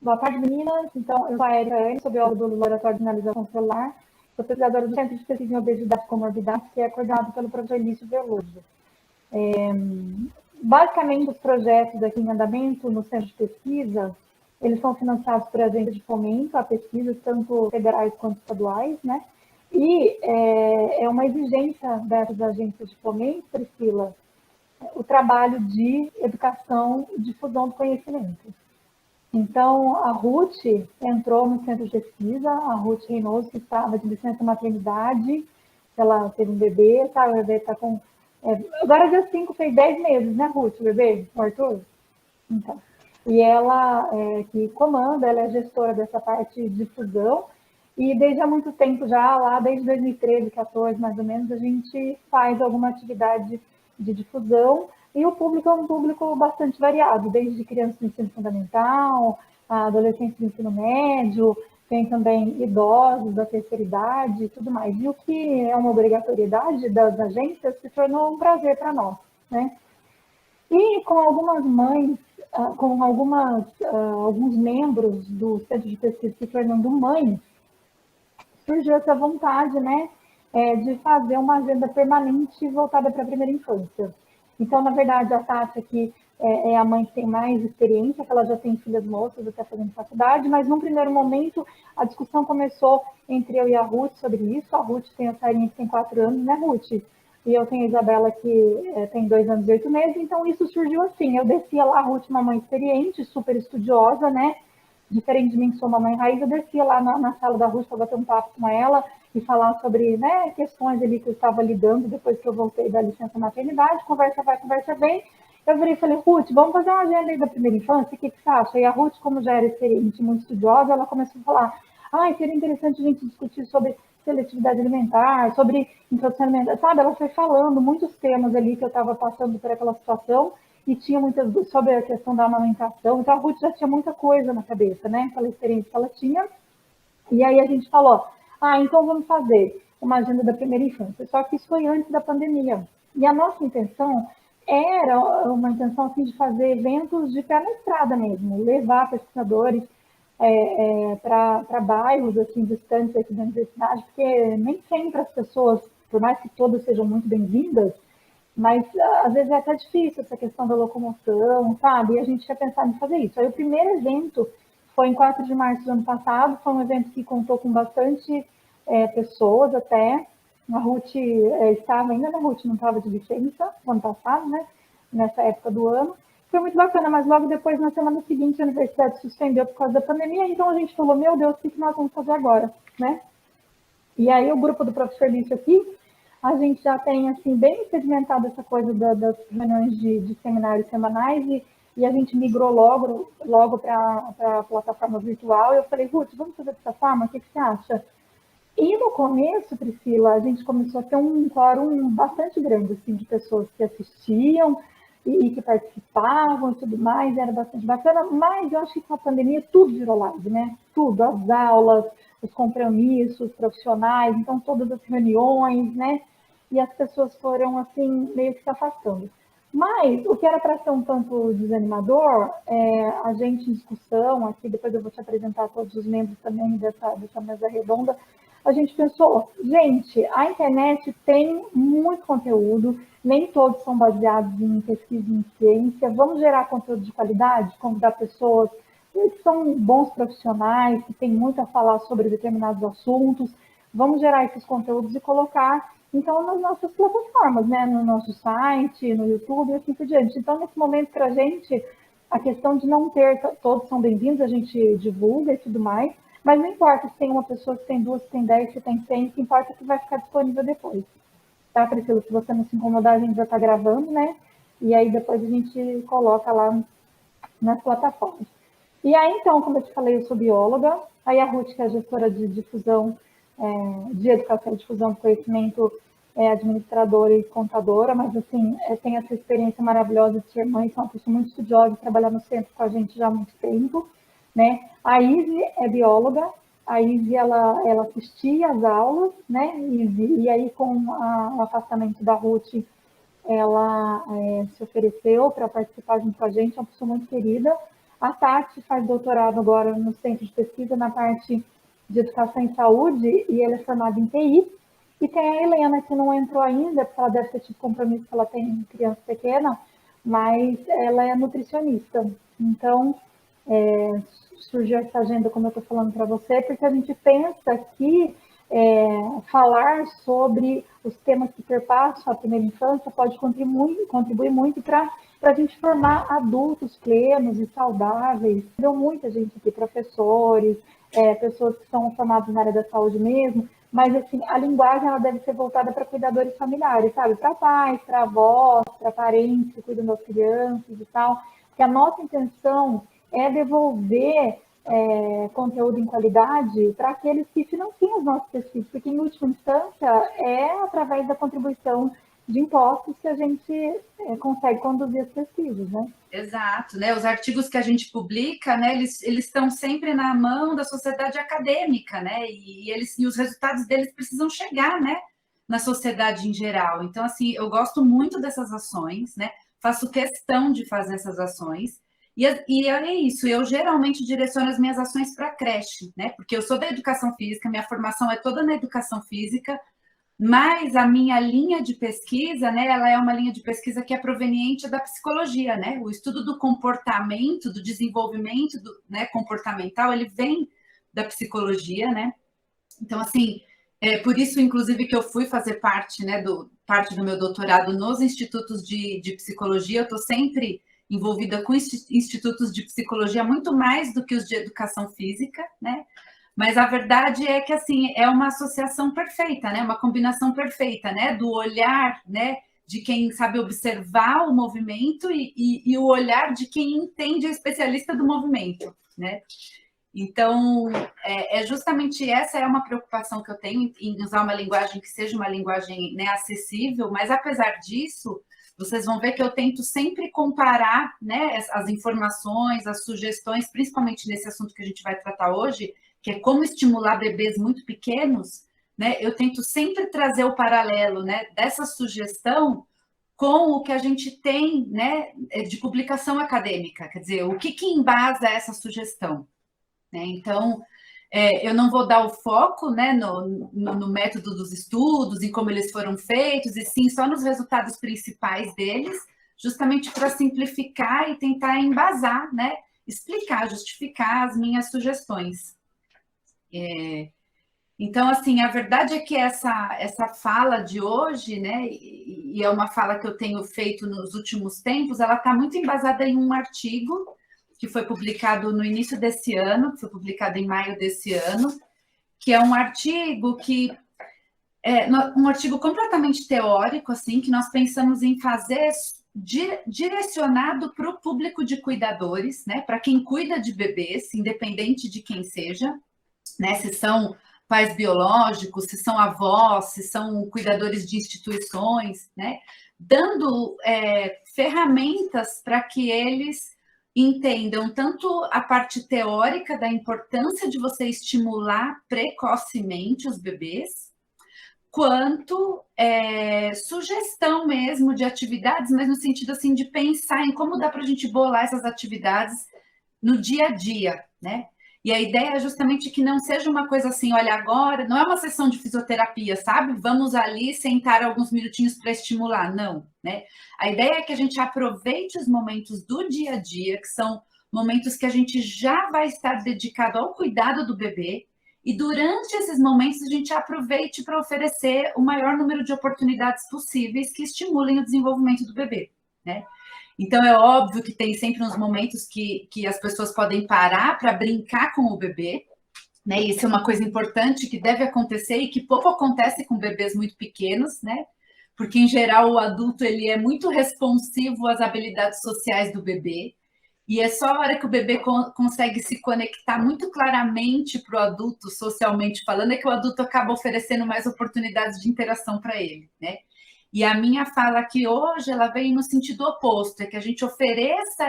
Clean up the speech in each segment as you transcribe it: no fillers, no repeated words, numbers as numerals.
Boa tarde, meninas. Então, eu sou a Erika Anne, sou bióloga do Laboratório de Analisação Celular, sou pesquisadora do Centro de Pesquisa em Obesidade e Comorbidade, que é coordenado pelo professor Lício Veloso. Basicamente, os projetos aqui em andamento no Centro de Pesquisa, eles são financiados por agências de fomento à pesquisa, tanto federais quanto estaduais, né? E é uma exigência dessas agências de fomento, Priscila, o trabalho de educação e difusão do conhecimento. Então, a Ruth entrou no centro de pesquisa, a Ruth Reinoso, que estava de licença maternidade, ela teve um bebê, tá? O bebê está com... agora, dia 5, fez 10 meses, né, Ruth, o bebê, o Arthur? Então, e ela que comanda, ela é gestora dessa parte de difusão, e desde há muito tempo já, lá desde 2013, 14, mais ou menos, a gente faz alguma atividade de difusão, e o público é um público bastante variado, desde crianças do ensino fundamental, adolescentes do ensino médio, tem também idosos da terceira idade e tudo mais. E o que é uma obrigatoriedade das agências se tornou um prazer para nós, né? E com algumas mães, com alguns membros do centro de pesquisa se tornando mães, surgiu essa vontade, né, de fazer uma agenda permanente voltada para a primeira infância. Então, na verdade, a Tati aqui é a mãe que tem mais experiência, que ela já tem filhas moças, até fazendo faculdade, mas num primeiro momento a discussão começou entre eu e a Ruth sobre isso. A Ruth tem a Sarinha que tem 4 anos, né, Ruth? E eu tenho a Isabela que tem 2 anos e 8 meses, então isso surgiu assim. Eu descia lá, a Ruth, uma mãe experiente, super estudiosa, né? Diferente de mim, que sou uma mãe raiz, eu descia lá na sala da Ruth para bater um papo com ela e falar sobre, né, questões ali que eu estava lidando depois que eu voltei da licença maternidade, conversa vai, conversa vem. Eu virei e falei, Ruth, vamos fazer uma agenda aí da primeira infância, o que você acha? E a Ruth, como já era experiente, muito estudiosa, ela começou a falar, seria interessante a gente discutir sobre seletividade alimentar, sobre introdução alimentar, sabe? Ela foi falando muitos temas ali que eu estava passando por aquela situação, e tinha muitas sobre a questão da amamentação, então a Ruth já tinha muita coisa na cabeça, né? Aquela experiência que ela tinha. E aí a gente falou, então vamos fazer uma agenda da primeira infância. Só que isso foi antes da pandemia. E a nossa intenção era uma intenção assim, de fazer eventos de pé na estrada mesmo, levar pesquisadores para bairros assim, distantes aqui da universidade, porque nem sempre as pessoas, por mais que todas sejam muito bem-vindas, mas às vezes é até difícil essa questão da locomoção, sabe? E a gente tinha pensado em fazer isso. Aí o primeiro evento foi em 4 de março do ano passado, foi um evento que contou com bastante pessoas até. A Ruth estava ainda, né? A Ruth não estava de licença no ano passado, né? Nessa época do ano. Foi muito bacana, mas logo depois, na semana seguinte, a universidade suspendeu por causa da pandemia, então a gente falou, meu Deus, o que nós vamos fazer agora, né? E aí o grupo do professor Lício aqui, a gente já tem, assim, bem sedimentado essa coisa das reuniões de seminários semanais e a gente migrou logo para a plataforma virtual. Eu falei, Ruth, vamos fazer dessa forma? O que você acha? E no começo, Priscila, a gente começou a ter um quórum bastante grande, assim, de pessoas que assistiam e que participavam e tudo mais, era bastante bacana, mas eu acho que com a pandemia tudo virou live, né? Tudo, as aulas, os compromissos profissionais, então todas as reuniões, né? E as pessoas foram, assim, meio que se afastando. Mas o que era para ser um tanto desanimador, a gente em discussão, aqui depois eu vou te apresentar todos os membros também dessa mesa redonda, a gente pensou, gente, a internet tem muito conteúdo, nem todos são baseados em pesquisa em ciência, vamos gerar conteúdo de qualidade, convidar pessoas que são bons profissionais, que têm muito a falar sobre determinados assuntos, vamos gerar esses conteúdos e colocar, então, nas nossas plataformas, né, no nosso site, no YouTube e assim por diante. Então, nesse momento, para a gente, a questão de não ter, todos são bem-vindos, a gente divulga e tudo mais, mas não importa se tem uma pessoa, se tem 2, se tem 10, se tem 100, o que importa é que vai ficar disponível depois. Tá, Priscila? Se você não se incomodar, a gente já está gravando, né? E aí depois a gente coloca lá nas plataformas. E aí, então, como eu te falei, eu sou bióloga, aí a Ruth, que é a gestora de difusão, de educação e difusão do conhecimento, é administradora e contadora, mas assim, tem essa experiência maravilhosa de ser mãe, sou uma pessoa muito estudiosa, trabalhar no centro com a gente já há muito tempo, né? A Izzy é bióloga, a Izzy, ela assistia às aulas, né, Izzy? E aí, com o afastamento da Ruth, ela se ofereceu para participar junto com a gente, é uma pessoa muito querida. A Tati faz doutorado agora no centro de pesquisa na parte de educação em saúde e ela é formada em TI. E tem a Helena, que não entrou ainda, porque ela deve ter tido compromisso que ela tem criança pequena, mas ela é nutricionista. Então, surgiu essa agenda, como eu estou falando para você, porque a gente pensa que falar sobre os temas que perpassam a primeira infância pode contribuir muito para a gente formar adultos plenos e saudáveis. Deu muita gente aqui, professores, pessoas que são formadas na área da saúde mesmo, mas assim, a linguagem ela deve ser voltada para cuidadores familiares, sabe? Para pais, para avós, para parentes que cuidam das crianças e tal. Porque a nossa intenção é devolver conteúdo em qualidade para aqueles que financiam as nossas pesquisas, porque em última instância é através da contribuição de impostos que a gente consegue conduzir as pesquisas, né? Exato, né? Os artigos que a gente publica, né, eles estão sempre na mão da sociedade acadêmica, né? E os resultados deles precisam chegar, né, na sociedade em geral. Então, assim, eu gosto muito dessas ações, né? Faço questão de fazer essas ações. E é isso, eu geralmente direciono as minhas ações para a creche, né? Porque eu sou da educação física, minha formação é toda na educação física, mas a minha linha de pesquisa, né, ela é uma linha de pesquisa que é proveniente da psicologia, né? O estudo do comportamento, do desenvolvimento né, comportamental, ele vem da psicologia, né? Então, assim, por isso, inclusive, que eu fui fazer parte, né, parte do meu doutorado nos institutos de psicologia. Eu estou sempre envolvida com institutos de psicologia, muito mais do que os de educação física, né? Mas a verdade é que, assim, é uma associação perfeita, né? Uma combinação perfeita, né? Do olhar, né? De quem sabe observar o movimento e o olhar de quem entende, é especialista do movimento, né? Então, justamente essa é uma preocupação que eu tenho em usar uma linguagem que seja uma linguagem, né, acessível, mas apesar disso, vocês vão ver que eu tento sempre comparar, né, as informações, as sugestões, principalmente nesse assunto que a gente vai tratar hoje, que é como estimular bebês muito pequenos, né? Eu tento sempre trazer o paralelo, né, dessa sugestão com o que a gente tem, né, de publicação acadêmica, quer dizer, o que embasa essa sugestão, né? Então, eu não vou dar o foco, né, no método dos estudos, em como eles foram feitos, e sim só nos resultados principais deles, justamente para simplificar e tentar embasar, né, explicar, justificar as minhas sugestões. Então, assim, a verdade é que essa fala de hoje, né, e é uma fala que eu tenho feito nos últimos tempos, ela está muito embasada em um artigo que foi publicado no início desse ano, que foi publicado em maio desse ano, que é um artigo um artigo completamente teórico, assim, que nós pensamos em fazer direcionado para o público de cuidadores, né, para quem cuida de bebês, independente de quem seja, né, se são pais biológicos, se são avós, se são cuidadores de instituições, né, dando ferramentas para que eles entendam tanto a parte teórica da importância de você estimular precocemente os bebês, quanto sugestão mesmo de atividades, mas no sentido assim de pensar em como dá para a gente bolar essas atividades no dia a dia, né? E a ideia é justamente que não seja uma coisa assim, olha, agora não é uma sessão de fisioterapia, sabe? Vamos ali sentar alguns minutinhos para estimular, não, né? A ideia é que a gente aproveite os momentos do dia a dia, que são momentos que a gente já vai estar dedicado ao cuidado do bebê, e durante esses momentos a gente aproveite para oferecer o maior número de oportunidades possíveis que estimulem o desenvolvimento do bebê, né? Então, é óbvio que tem sempre uns momentos que as pessoas podem parar para brincar com o bebê, né? Isso é uma coisa importante que deve acontecer e que pouco acontece com bebês muito pequenos, né? Porque, em geral, o adulto ele é muito responsivo às habilidades sociais do bebê. E é só a hora que o bebê consegue se conectar muito claramente para o adulto, socialmente falando, é que o adulto acaba oferecendo mais oportunidades de interação para ele, né? E a minha fala aqui hoje, ela vem no sentido oposto, é que a gente ofereça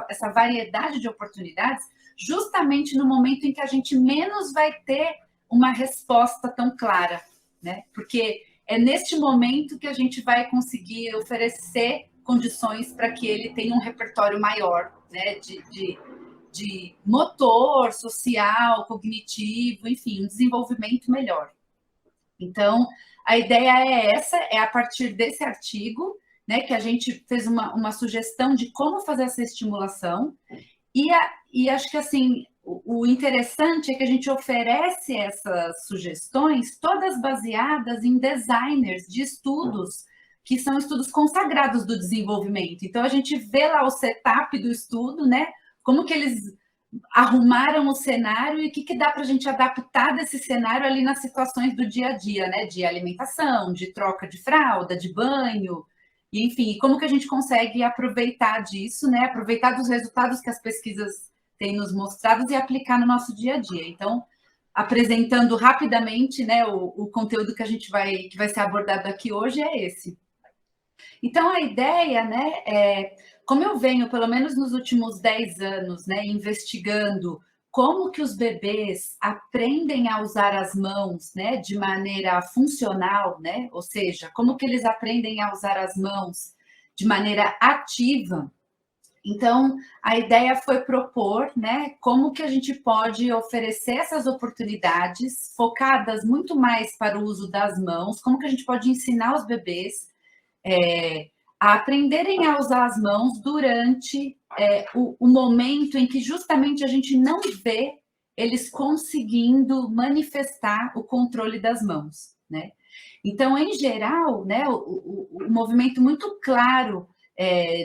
essa variedade de oportunidades justamente no momento em que a gente menos vai ter uma resposta tão clara, né? Porque é neste momento que a gente vai conseguir oferecer condições para que ele tenha um repertório maior, né, de motor, social, cognitivo, enfim, um desenvolvimento melhor. Então, a ideia é essa, é a partir desse artigo, né, que a gente fez uma sugestão de como fazer essa estimulação, e acho que, assim, o interessante é que a gente oferece essas sugestões todas baseadas em designers de estudos, que são estudos consagrados do desenvolvimento. Então, a gente vê lá o setup do estudo, né, como que eles arrumaram o cenário e o que dá para a gente adaptar desse cenário ali nas situações do dia a dia, né? De alimentação, de troca de fralda, de banho, e, enfim, como que a gente consegue aproveitar disso, né? Aproveitar dos resultados que as pesquisas têm nos mostrado e aplicar no nosso dia a dia. Então, apresentando rapidamente, né, o conteúdo que que vai ser abordado aqui hoje é esse. Então, a ideia, né, como eu venho, pelo menos nos últimos 10 anos, né, investigando como que os bebês aprendem a usar as mãos, né, de maneira funcional, né, ou seja, como que eles aprendem a usar as mãos de maneira ativa. Então, a ideia foi propor, né, como que a gente pode oferecer essas oportunidades focadas muito mais para o uso das mãos, como que a gente pode ensinar os bebês a aprenderem a usar as mãos durante o momento em que justamente a gente não vê eles conseguindo manifestar o controle das mãos, né? Então, em geral, né, o movimento muito claro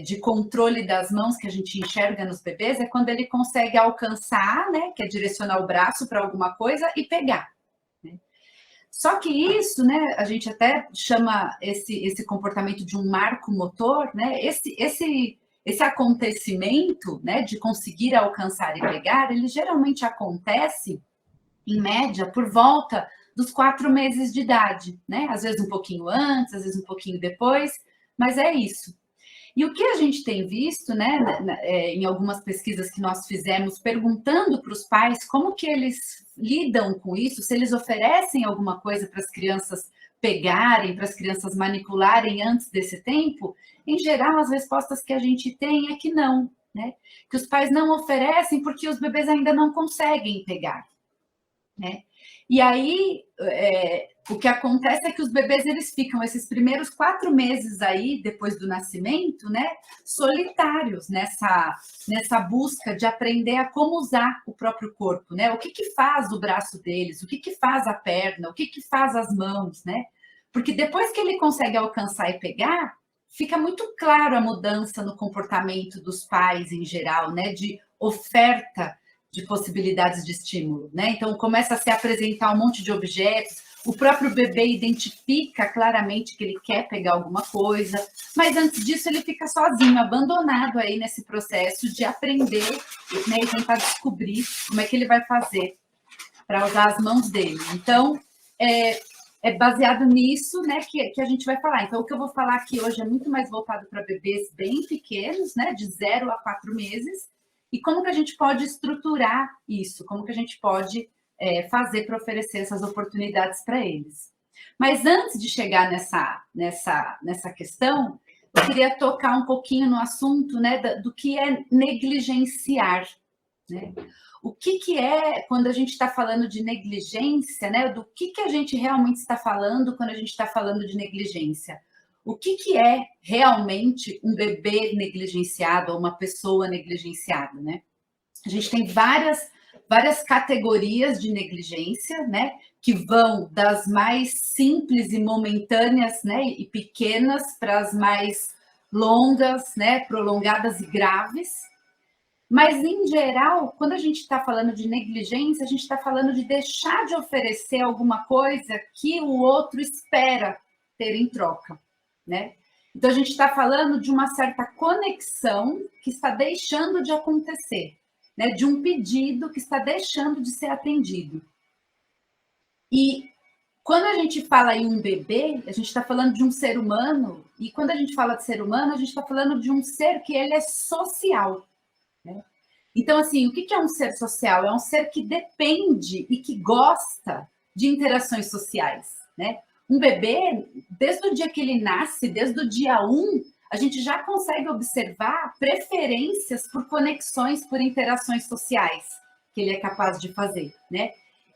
de controle das mãos que a gente enxerga nos bebês é quando ele consegue alcançar, né, que é direcionar o braço para alguma coisa e pegar. Só que isso, né, a gente até chama esse comportamento de um marco motor, né? Esse acontecimento, né, de conseguir alcançar e pegar, ele geralmente acontece, em média, por volta dos 4 meses de idade, né? Às vezes um pouquinho antes, às vezes um pouquinho depois, mas é isso. E o que a gente tem visto, né, em algumas pesquisas que nós fizemos, perguntando para os pais como que eles lidam com isso, se eles oferecem alguma coisa para as crianças pegarem, para as crianças manipularem antes desse tempo, em geral, as respostas que a gente tem é que não, né? Que os pais não oferecem porque os bebês ainda não conseguem pegar, né? E aí, o que acontece é que os bebês, eles ficam esses primeiros 4 meses aí, depois do nascimento, né, solitários nessa busca de aprender a como usar o próprio corpo, né? O que faz o braço deles, o que faz a perna, o que faz as mãos, né? Porque depois que ele consegue alcançar e pegar, fica muito claro a mudança no comportamento dos pais em geral, né, de oferta de possibilidades de estímulo, né? Então, começa a se apresentar um monte de objetos, o próprio bebê identifica claramente que ele quer pegar alguma coisa, mas antes disso ele fica sozinho, abandonado aí nesse processo de aprender, né, e tentar descobrir como é que ele vai fazer para usar as mãos dele. Então, é baseado nisso, né, que a gente vai falar. Então, o que eu vou falar aqui hoje é muito mais voltado para bebês bem pequenos, né, de 0 a 4 meses, e como que a gente pode estruturar isso, como que a gente pode fazer para oferecer essas oportunidades para eles. Mas antes de chegar nessa questão, eu queria tocar um pouquinho no assunto, né, do que é negligenciar, né? O que é, quando a gente está falando de negligência, né, do que a gente realmente está falando quando a gente está falando de negligência? O que é realmente um bebê negligenciado ou uma pessoa negligenciada, né? A gente tem várias categorias de negligência, né? Que vão das mais simples e momentâneas, né? E pequenas para as mais longas, né? Prolongadas e graves. Mas, em geral, quando a gente está falando de negligência, a gente está falando de deixar de oferecer alguma coisa que o outro espera ter em troca, né? Então, a gente está falando de uma certa conexão que está deixando de acontecer, né? De um pedido que está deixando de ser atendido. E quando a gente fala em um bebê, a gente está falando de um ser humano, e quando a gente fala de ser humano, a gente está falando de um ser que ele é social, né? Então, assim, o que é um ser social? É um ser que depende e que gosta de interações sociais, né? Um bebê, desde o dia que ele nasce, desde o dia 1, a gente já consegue observar preferências por conexões, por interações sociais que ele é capaz de fazer, né?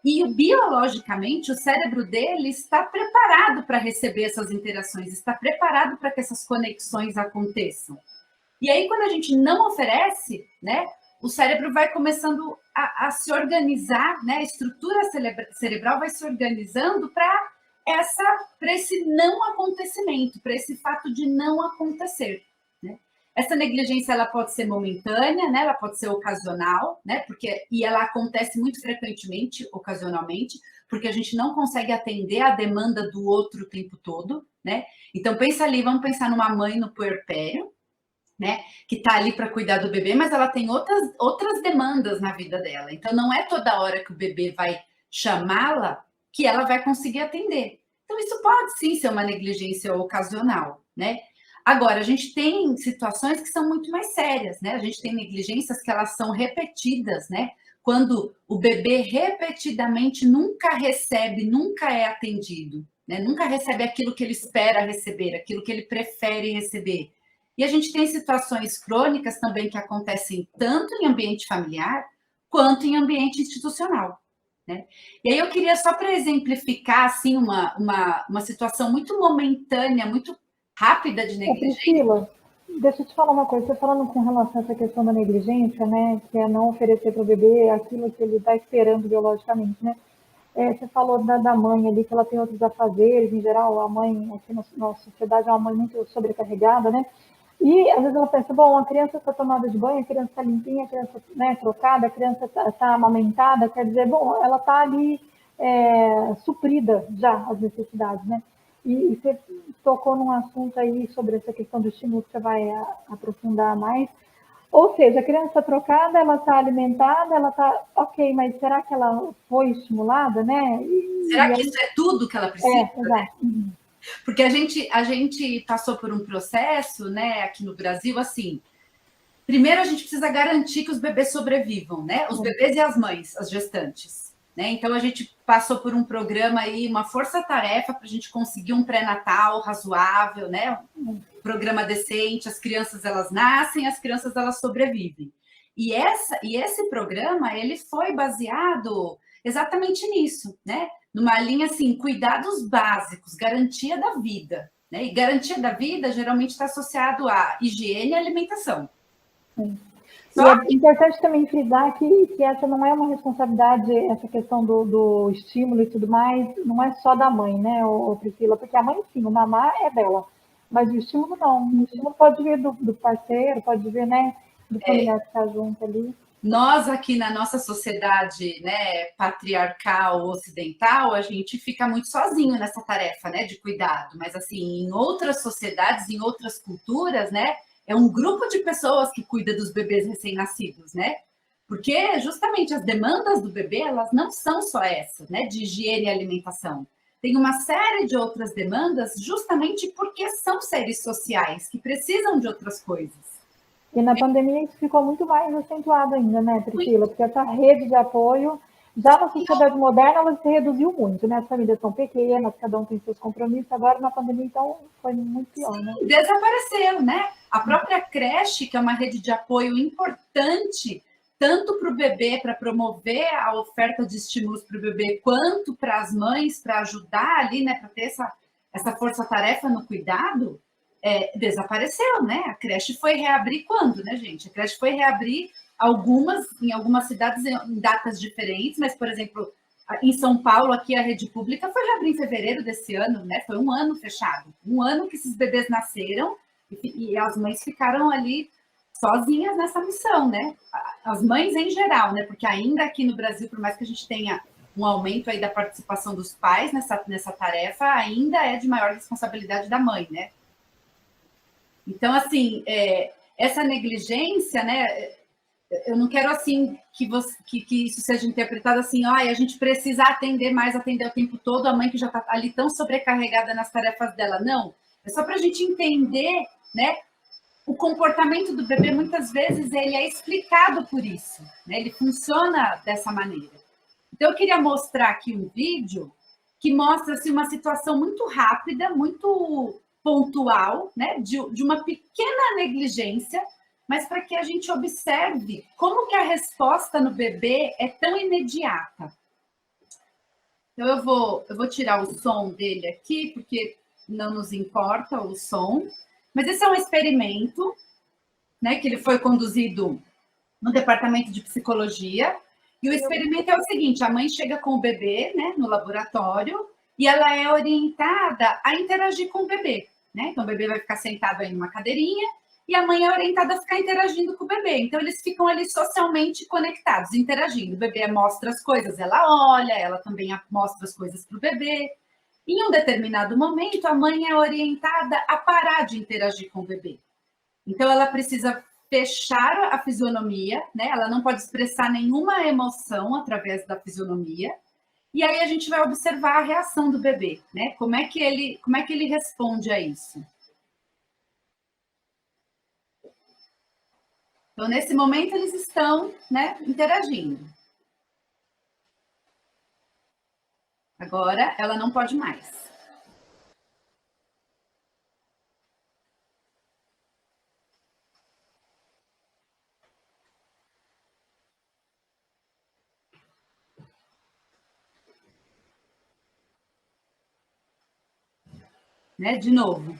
E biologicamente o cérebro dele está preparado para receber essas interações, está preparado para que essas conexões aconteçam. E aí, quando a gente não oferece, né, o cérebro vai começando a se organizar, né, a estrutura cerebral vai se organizando para esse não acontecimento, para esse fato de não acontecer. Né? Essa negligência ela pode ser momentânea, né, ela pode ser ocasional, né, e ela acontece muito frequentemente, ocasionalmente, porque a gente não consegue atender a demanda do outro o tempo todo. Né? Então, pensa ali, vamos pensar numa mãe no puerpério, né, que está ali para cuidar do bebê, mas ela tem outras demandas na vida dela. Então, não é toda hora que o bebê vai chamá-la que ela vai conseguir atender. Então, isso pode sim ser uma negligência ocasional, né? Agora, a gente tem situações que são muito mais sérias, né? A gente tem negligências que elas são repetidas, né? Quando o bebê repetidamente nunca recebe, nunca é atendido, né? Nunca recebe aquilo que ele espera receber, aquilo que ele prefere receber. E a gente tem situações crônicas também que acontecem tanto em ambiente familiar quanto em ambiente institucional. Né? E aí eu queria só para exemplificar assim, uma situação muito momentânea, muito rápida de negligência. Priscila, deixa eu te falar uma coisa. Você falando com relação a essa questão da negligência, né, que é não oferecer para o bebê aquilo que ele está esperando biologicamente, né? Você falou da mãe ali, que ela tem outros afazeres, em geral, a mãe, aqui na nossa sociedade, é uma mãe muito sobrecarregada, né? E às vezes ela pensa, bom, a criança está tomada de banho, a criança está limpinha, a criança, né, trocada, a criança está amamentada, quer dizer, bom, ela está ali suprida já as necessidades, né? E você tocou num assunto aí sobre essa questão do estímulo que você vai aprofundar mais. Ou seja, a criança está trocada, ela está alimentada, ela está ok, mas será que ela foi estimulada, né? Será que isso é tudo que ela precisa? Exato. Né? Porque a gente passou por um processo, né, aqui no Brasil, assim. Primeiro, a gente precisa garantir que os bebês sobrevivam, né? Os bebês e as mães, as gestantes. Né? Então, a gente passou por um programa aí, uma força-tarefa para a gente conseguir um pré-natal razoável, né? Um programa decente, as crianças elas nascem, as crianças elas sobrevivem. E esse programa ele foi baseado exatamente nisso, né? Numa linha assim, cuidados básicos, garantia da vida. Né? E garantia da vida geralmente está associado a higiene e alimentação. Sim. E é importante também frisar que essa não é uma responsabilidade, essa questão do estímulo e tudo mais, não é só da mãe, né, Priscila? Porque a mãe, sim, o mamar é dela, mas o estímulo não. O estímulo pode vir do parceiro, pode vir, né, do familiar que está junto ali. Nós aqui na nossa sociedade, né, patriarcal ocidental, a gente fica muito sozinho nessa tarefa, né, de cuidado. Mas assim, em outras sociedades, em outras culturas, né, é um grupo de pessoas que cuida dos bebês recém-nascidos, né? Porque justamente as demandas do bebê, elas não são só essas, né, de higiene e alimentação. Tem uma série de outras demandas justamente porque são seres sociais que precisam de outras coisas. E na pandemia isso ficou muito mais acentuado ainda, né, Priscila? Porque essa rede de apoio, já na sociedade moderna, ela se reduziu muito, né? As famílias são pequenas, cada um tem seus compromissos. Agora, na pandemia, então, foi muito pior, né? Desapareceu, né? A própria creche, que é uma rede de apoio importante, tanto para o bebê, para promover a oferta de estímulos para o bebê, quanto para as mães, para ajudar ali, né, para ter essa força-tarefa no cuidado, desapareceu, né? A creche foi reabrir quando, né, gente? A creche foi reabrir em algumas cidades em datas diferentes, mas, por exemplo, em São Paulo, aqui a rede pública foi reabrir em fevereiro desse ano, né? Foi um ano fechado. Um ano que esses bebês nasceram e as mães ficaram ali sozinhas nessa missão, né? As mães em geral, né? Porque ainda aqui no Brasil, por mais que a gente tenha um aumento aí da participação dos pais nessa tarefa, ainda é de maior responsabilidade da mãe, né? Então, assim, essa negligência, né? Eu não quero, assim, que isso seja interpretado assim, a gente precisa atender o tempo todo a mãe que já está ali tão sobrecarregada nas tarefas dela. Não, é só para a gente entender, né? O comportamento do bebê, muitas vezes, ele é explicado por isso, né? Ele funciona dessa maneira. Então, eu queria mostrar aqui um vídeo que mostra assim, uma situação muito rápida, muito pontual, né, de uma pequena negligência, mas para que a gente observe como que a resposta no bebê é tão imediata. Então, eu vou tirar o som dele aqui, porque não nos importa o som, mas esse é um experimento, né, que ele foi conduzido no departamento de psicologia, e o experimento é o seguinte: a mãe chega com o bebê, né, no laboratório, e ela é orientada a interagir com o bebê, né? Então, o bebê vai ficar sentado aí numa cadeirinha, e a mãe é orientada a ficar interagindo com o bebê. Então, eles ficam ali socialmente conectados, interagindo. O bebê mostra as coisas, ela olha, ela também mostra as coisas para o bebê. Em um determinado momento, a mãe é orientada a parar de interagir com o bebê. Então, ela precisa fechar a fisionomia, né? Ela não pode expressar nenhuma emoção através da fisionomia. E aí a gente vai observar a reação do bebê, né? Como é que ele responde a isso? Então, nesse momento, eles estão, né, interagindo. Agora, ela não pode mais. Né? De novo.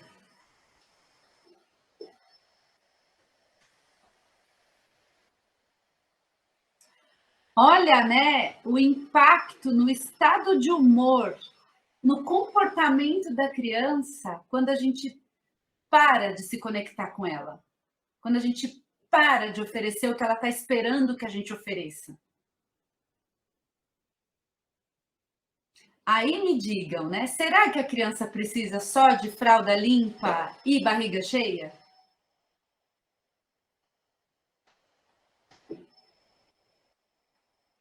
Olha, né, o impacto no estado de humor, no comportamento da criança, quando a gente para de se conectar com ela, quando a gente para de oferecer o que ela está esperando que a gente ofereça. Aí me digam, né? Será que a criança precisa só de fralda limpa e barriga cheia?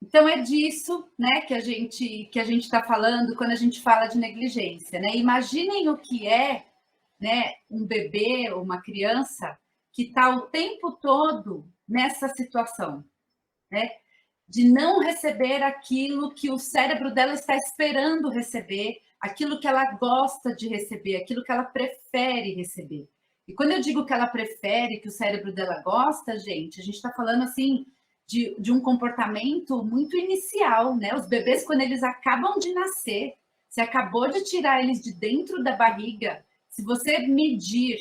Então é disso, né, que a gente está falando quando a gente fala de negligência, né? Imaginem o que é, né, um bebê ou uma criança que está o tempo todo nessa situação, né? De não receber aquilo que o cérebro dela está esperando receber, aquilo que ela gosta de receber, aquilo que ela prefere receber. E quando eu digo que ela prefere, que o cérebro dela gosta, gente, a gente está falando assim de um comportamento muito inicial, né? Os bebês, quando eles acabam de nascer, você acabou de tirar eles de dentro da barriga, se você medir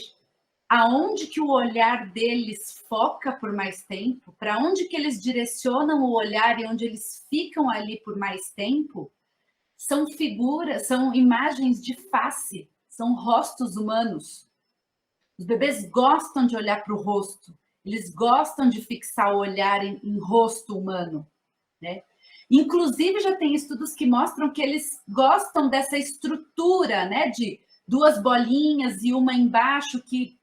aonde que o olhar deles foca por mais tempo, para onde que eles direcionam o olhar e onde eles ficam ali por mais tempo, são figuras, são imagens de face, são rostos humanos. Os bebês gostam de olhar para o rosto, eles gostam de fixar o olhar em rosto humano, né? Inclusive, já tem estudos que mostram que eles gostam dessa estrutura, né, de duas bolinhas e uma embaixo que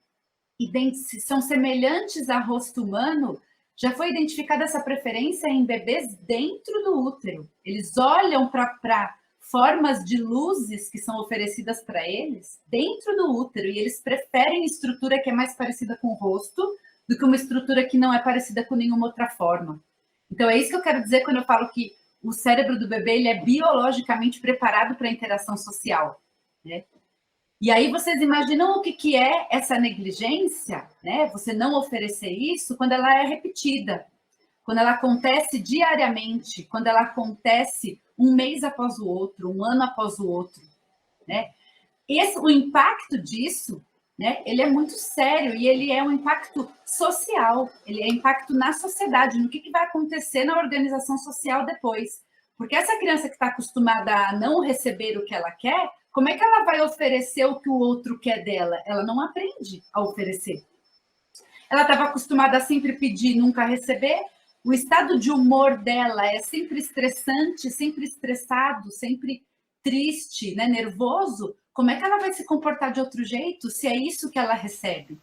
são semelhantes a rosto humano. Já foi identificada essa preferência em bebês dentro do útero. Eles olham para formas de luzes que são oferecidas para eles dentro do útero e eles preferem estrutura que é mais parecida com o rosto do que uma estrutura que não é parecida com nenhuma outra forma. Então, é isso que eu quero dizer quando eu falo que o cérebro do bebê ele é biologicamente preparado para a interação social, né? E aí vocês imaginam o que é essa negligência, né? Você não oferecer isso quando ela é repetida, quando ela acontece diariamente, quando ela acontece um mês após o outro, um ano após o outro, né? O impacto disso, né? Ele é muito sério e ele é um impacto social, ele é impacto na sociedade, no que vai acontecer na organização social depois. Porque essa criança que está acostumada a não receber o que ela quer, como é que ela vai oferecer o que o outro quer dela? Ela não aprende a oferecer. Ela estava acostumada a sempre pedir, nunca receber. O estado de humor dela é sempre estressante, sempre estressado, sempre triste, né, nervoso. Como é que ela vai se comportar de outro jeito se é isso que ela recebe?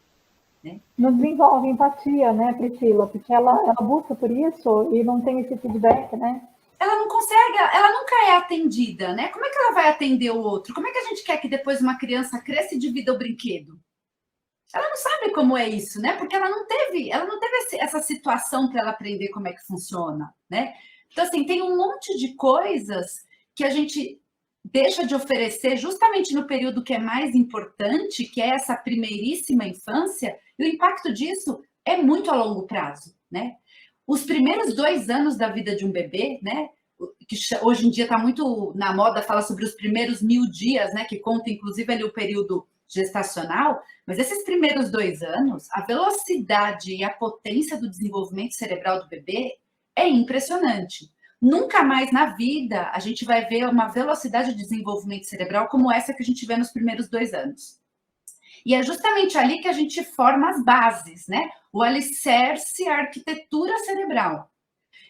Né? Não desenvolve empatia, né, Priscila? Porque ela busca por isso e não tem esse feedback, né? Ela não consegue, ela nunca é atendida, né? Como é que ela vai atender o outro? Como é que a gente quer que depois uma criança cresça e divida o brinquedo? Ela não sabe como é isso, né? Porque ela não teve essa situação para ela aprender como é que funciona, né? Então, assim, tem um monte de coisas que a gente deixa de oferecer justamente no período que é mais importante, que é essa primeiríssima infância, e o impacto disso é muito a longo prazo, né? Os primeiros 2 anos da vida de um bebê, né? Que hoje em dia está muito na moda, fala sobre os primeiros 1000 dias, né? Que conta, inclusive, ali o período gestacional, mas esses primeiros 2 anos, a velocidade e a potência do desenvolvimento cerebral do bebê é impressionante. Nunca mais na vida a gente vai ver uma velocidade de desenvolvimento cerebral como essa que a gente vê nos primeiros 2 anos. E é justamente ali que a gente forma as bases, né? O alicerce, a arquitetura cerebral.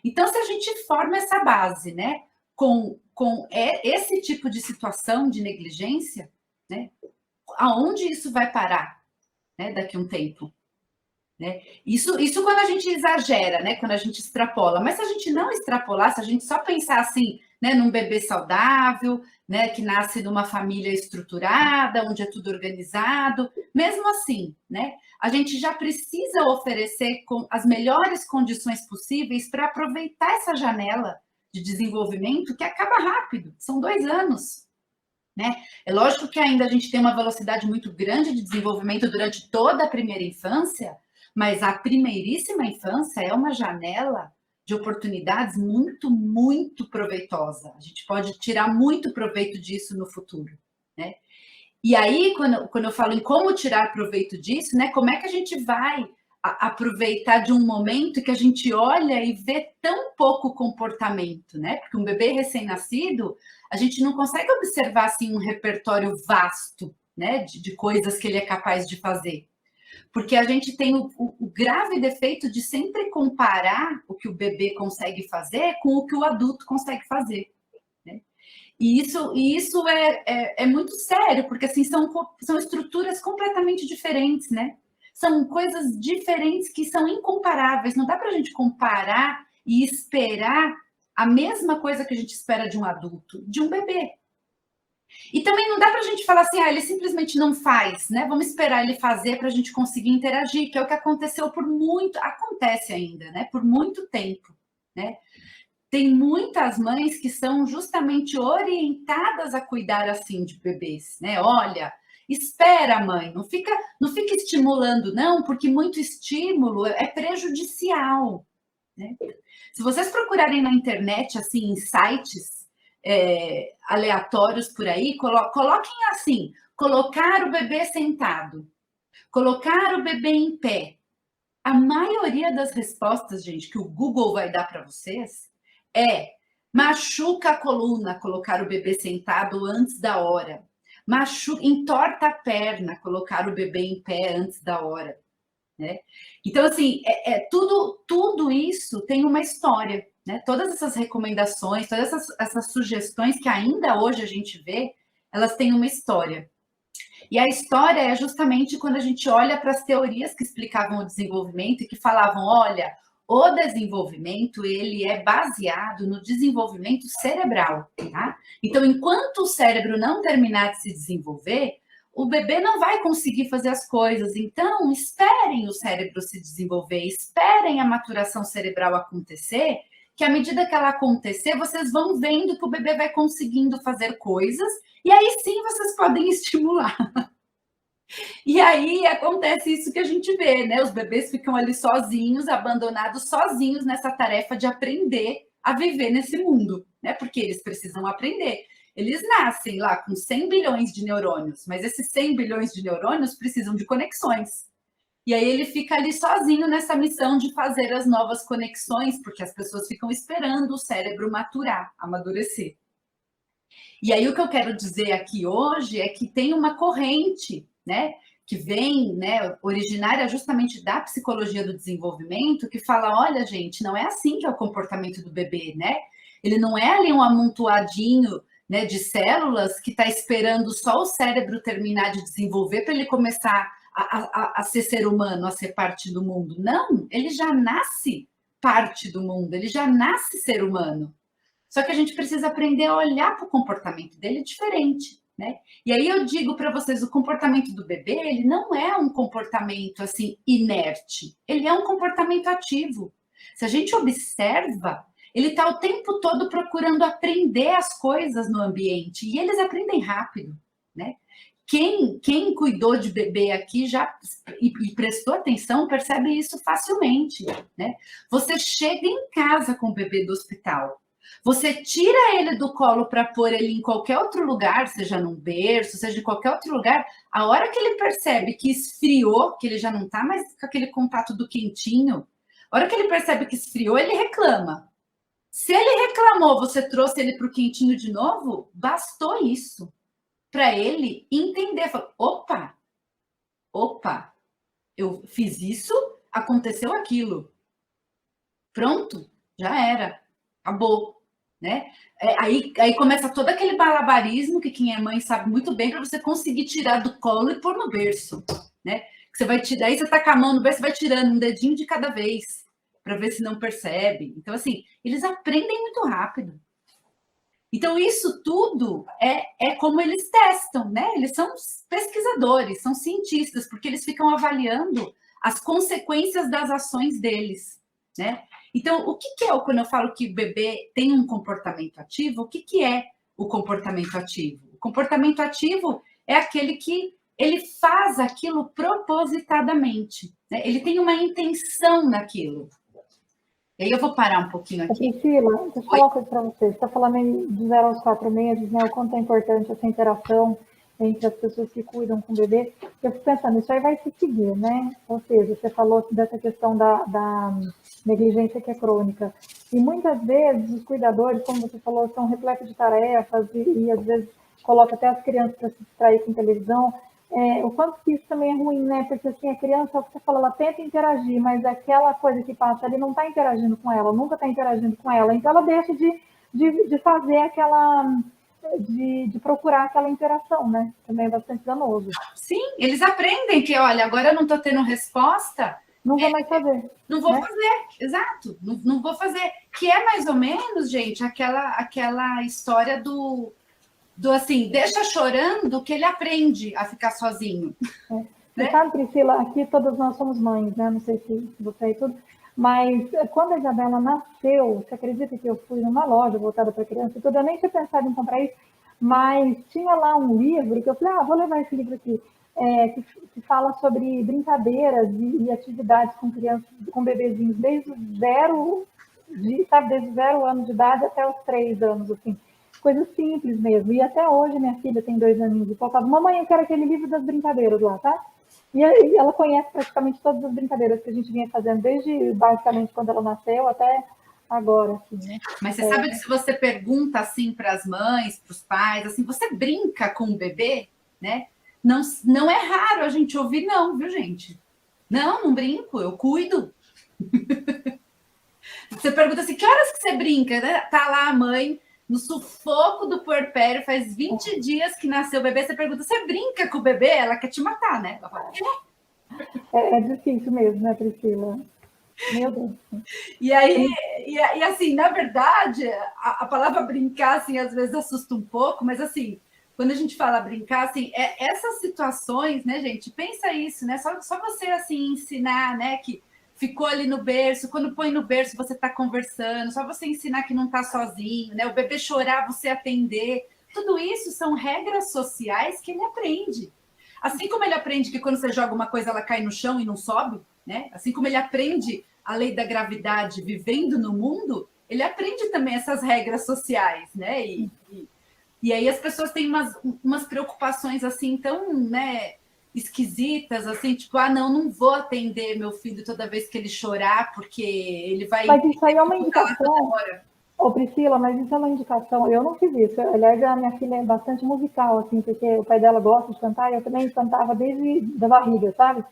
Então, se a gente forma essa base, né, com esse tipo de situação de negligência, né, aonde isso vai parar, né, daqui a um tempo? Né? Isso quando a gente exagera, né? Quando a gente extrapola. Mas se a gente não extrapolar, se a gente só pensar assim, né, num bebê saudável, né, que nasce numa família estruturada, onde é tudo organizado, mesmo assim, né, a gente já precisa oferecer as melhores condições possíveis para aproveitar essa janela de desenvolvimento que acaba rápido, são 2 anos. Né? É lógico que ainda a gente tem uma velocidade muito grande de desenvolvimento durante toda a primeira infância, mas a primeiríssima infância é uma janela de oportunidades muito, muito proveitosa. A gente pode tirar muito proveito disso no futuro, né? E aí, quando eu falo em como tirar proveito disso, né? Como é que a gente vai aproveitar de um momento que a gente olha e vê tão pouco comportamento, né? Porque um bebê recém-nascido, a gente não consegue observar assim um repertório vasto, né? De coisas que ele é capaz de fazer. Porque a gente tem o grave defeito de sempre comparar o que o bebê consegue fazer com o que o adulto consegue fazer. Né? E isso é muito sério, porque assim, são estruturas completamente diferentes, né? São coisas diferentes que são incomparáveis. Não dá para a gente comparar e esperar a mesma coisa que a gente espera de um adulto, de um bebê. E também não dá para a gente falar assim, ele simplesmente não faz, né? Vamos esperar ele fazer para a gente conseguir interagir, que é o que aconteceu acontece ainda, né? Por muito tempo, né? Tem muitas mães que são justamente orientadas a cuidar assim de bebês, né? Olha, espera, mãe, não fica estimulando, não, porque muito estímulo é prejudicial, né? Se vocês procurarem na internet, assim, em sites aleatórios por aí, coloquem assim, colocar o bebê sentado, colocar o bebê em pé. A maioria das respostas, gente, que o Google vai dar para vocês machuca a coluna colocar o bebê sentado antes da hora. Entorta a perna colocar o bebê em pé antes da hora. Né? Então, assim, tudo isso tem uma história. Né? Todas essas recomendações, todas essas sugestões que ainda hoje a gente vê, elas têm uma história. E a história é justamente quando a gente olha para as teorias que explicavam o desenvolvimento e que falavam, olha, o desenvolvimento, ele é baseado no desenvolvimento cerebral, tá? Então, enquanto o cérebro não terminar de se desenvolver, o bebê não vai conseguir fazer as coisas. Então, esperem o cérebro se desenvolver, esperem a maturação cerebral acontecer, que à medida que ela acontecer, vocês vão vendo que o bebê vai conseguindo fazer coisas, e aí sim vocês podem estimular. E aí acontece isso que a gente vê, né? Os bebês ficam ali sozinhos, abandonados sozinhos nessa tarefa de aprender a viver nesse mundo, né? Porque eles precisam aprender. Eles nascem lá com 100 bilhões de neurônios, mas esses 100 bilhões de neurônios precisam de conexões. E aí ele fica ali sozinho nessa missão de fazer as novas conexões, porque as pessoas ficam esperando o cérebro maturar, amadurecer. E aí o que eu quero dizer aqui hoje é que tem uma corrente, né, que vem, né, originária justamente da psicologia do desenvolvimento, que fala, olha, gente, não é assim que é o comportamento do bebê, né? Ele não é ali um amontoadinho, né, de células que está esperando só o cérebro terminar de desenvolver para ele começar a ser humano, a ser parte do mundo. Não, ele já nasce parte do mundo, ele já nasce ser humano. Só que a gente precisa aprender a olhar para o comportamento dele diferente, né? E aí eu digo para vocês, o comportamento do bebê, ele não é um comportamento assim inerte, ele é um comportamento ativo. Se a gente observa, Ele está o tempo todo procurando aprender as coisas no ambiente, e eles aprendem rápido, né? Quem cuidou de bebê aqui já e prestou atenção percebe isso facilmente, né? Você chega em casa com o bebê do hospital, você tira ele do colo para pôr ele em qualquer outro lugar, seja num berço, seja em qualquer outro lugar, a hora que ele percebe que esfriou, que ele já não está mais com aquele contato do quentinho, a hora que ele percebe que esfriou, ele reclama. Se ele reclamou, você trouxe ele para o quentinho de novo, bastou isso para ele entender. Opa, eu fiz isso, aconteceu aquilo. Pronto, já era, acabou, né? Aí começa todo aquele malabarismo que quem é mãe sabe muito bem para você conseguir tirar do colo e pôr no berço, né? Que você vai tirar, aí você tá com a mão no berço, você vai tirando um dedinho de cada vez para ver se não percebe. Então, assim, eles aprendem muito rápido. Então, isso tudo é como eles testam, né? Eles são pesquisadores, são cientistas, porque eles ficam avaliando as consequências das ações deles, né? Então, o que é, quando eu falo que o bebê tem um comportamento ativo, o que é o comportamento ativo? O comportamento ativo é aquele que ele faz aquilo propositadamente, né? Ele tem uma intenção naquilo. E aí eu vou parar um pouquinho aqui. Priscila, deixa eu falar uma coisa para você. Você está falando de 0 aos 4 meses, né? O quanto é importante essa interação entre as pessoas que cuidam com o bebê. Eu fico pensando, isso aí vai se seguir, né? Ou seja, você falou dessa questão da negligência que é crônica. E muitas vezes os cuidadores, como você falou, são repletos de tarefas e às vezes coloca até as crianças para se distrair com televisão. O quanto que isso também é ruim, né? Porque assim, a criança, você fala, ela tenta interagir, mas aquela coisa que passa ali não está interagindo com ela, nunca está interagindo com ela. Então ela deixa de fazer aquela, de procurar aquela interação, né? Também é bastante danoso. Sim, eles aprendem que, olha, agora eu não estou tendo resposta. Não vou mais fazer. Não vou fazer, exato. Não vou fazer. Que é mais ou menos, gente, aquela história do assim, deixa chorando que ele aprende a ficar sozinho. Né? Você sabe, Priscila, aqui todas nós somos mães, né? Não sei se você e tudo, mas quando a Isabela nasceu, você acredita que eu fui numa loja voltada para criança e tudo? Eu nem tinha pensado em comprar isso, mas tinha lá um livro que eu falei, vou levar esse livro aqui, que fala sobre brincadeiras e atividades com crianças, com bebezinhos, desde o desde 0 anos de idade até os 3 anos, assim. Coisa simples mesmo. E até hoje minha filha tem 2 aninhos e pouco. Mamãe, eu quero aquele livro das brincadeiras lá, tá? E aí ela conhece praticamente todas as brincadeiras que a gente vinha fazendo, desde basicamente quando ela nasceu até agora. Assim, né? Mas você sabe que se você pergunta assim para as mães, para os pais, assim, você brinca com o bebê, né? Não é raro a gente ouvir não, viu, gente? Não brinco, eu cuido. Você pergunta assim, que horas que você brinca? Né? Tá lá a mãe no sufoco do puerpério, faz 20 dias que nasceu o bebê, você pergunta, você brinca com o bebê? Ela quer te matar, né? Ela fala, é difícil mesmo, né, Priscila? Meu Deus. E aí, e assim, na verdade, a palavra brincar, assim, às vezes assusta um pouco, mas assim, quando a gente fala brincar, assim, essas situações, né, gente, pensa isso, né? Só você, assim, ensinar, né, que ficou ali no berço, quando põe no berço você está conversando, só você ensinar que não está sozinho, né? O bebê chorar, você atender. Tudo isso são regras sociais que ele aprende. Assim como ele aprende que quando você joga uma coisa, ela cai no chão e não sobe, né? Assim como ele aprende a lei da gravidade vivendo no mundo, ele aprende também essas regras sociais, né? E aí as pessoas têm umas preocupações assim tão, né, esquisitas, assim, tipo, não vou atender meu filho toda vez que ele chorar, porque ele vai... Mas isso aí é uma indicação, Priscila, mas isso é uma indicação, eu não fiz isso, aliás, a minha filha é bastante musical, assim, porque o pai dela gosta de cantar, e eu também cantava desde da barriga, sabe?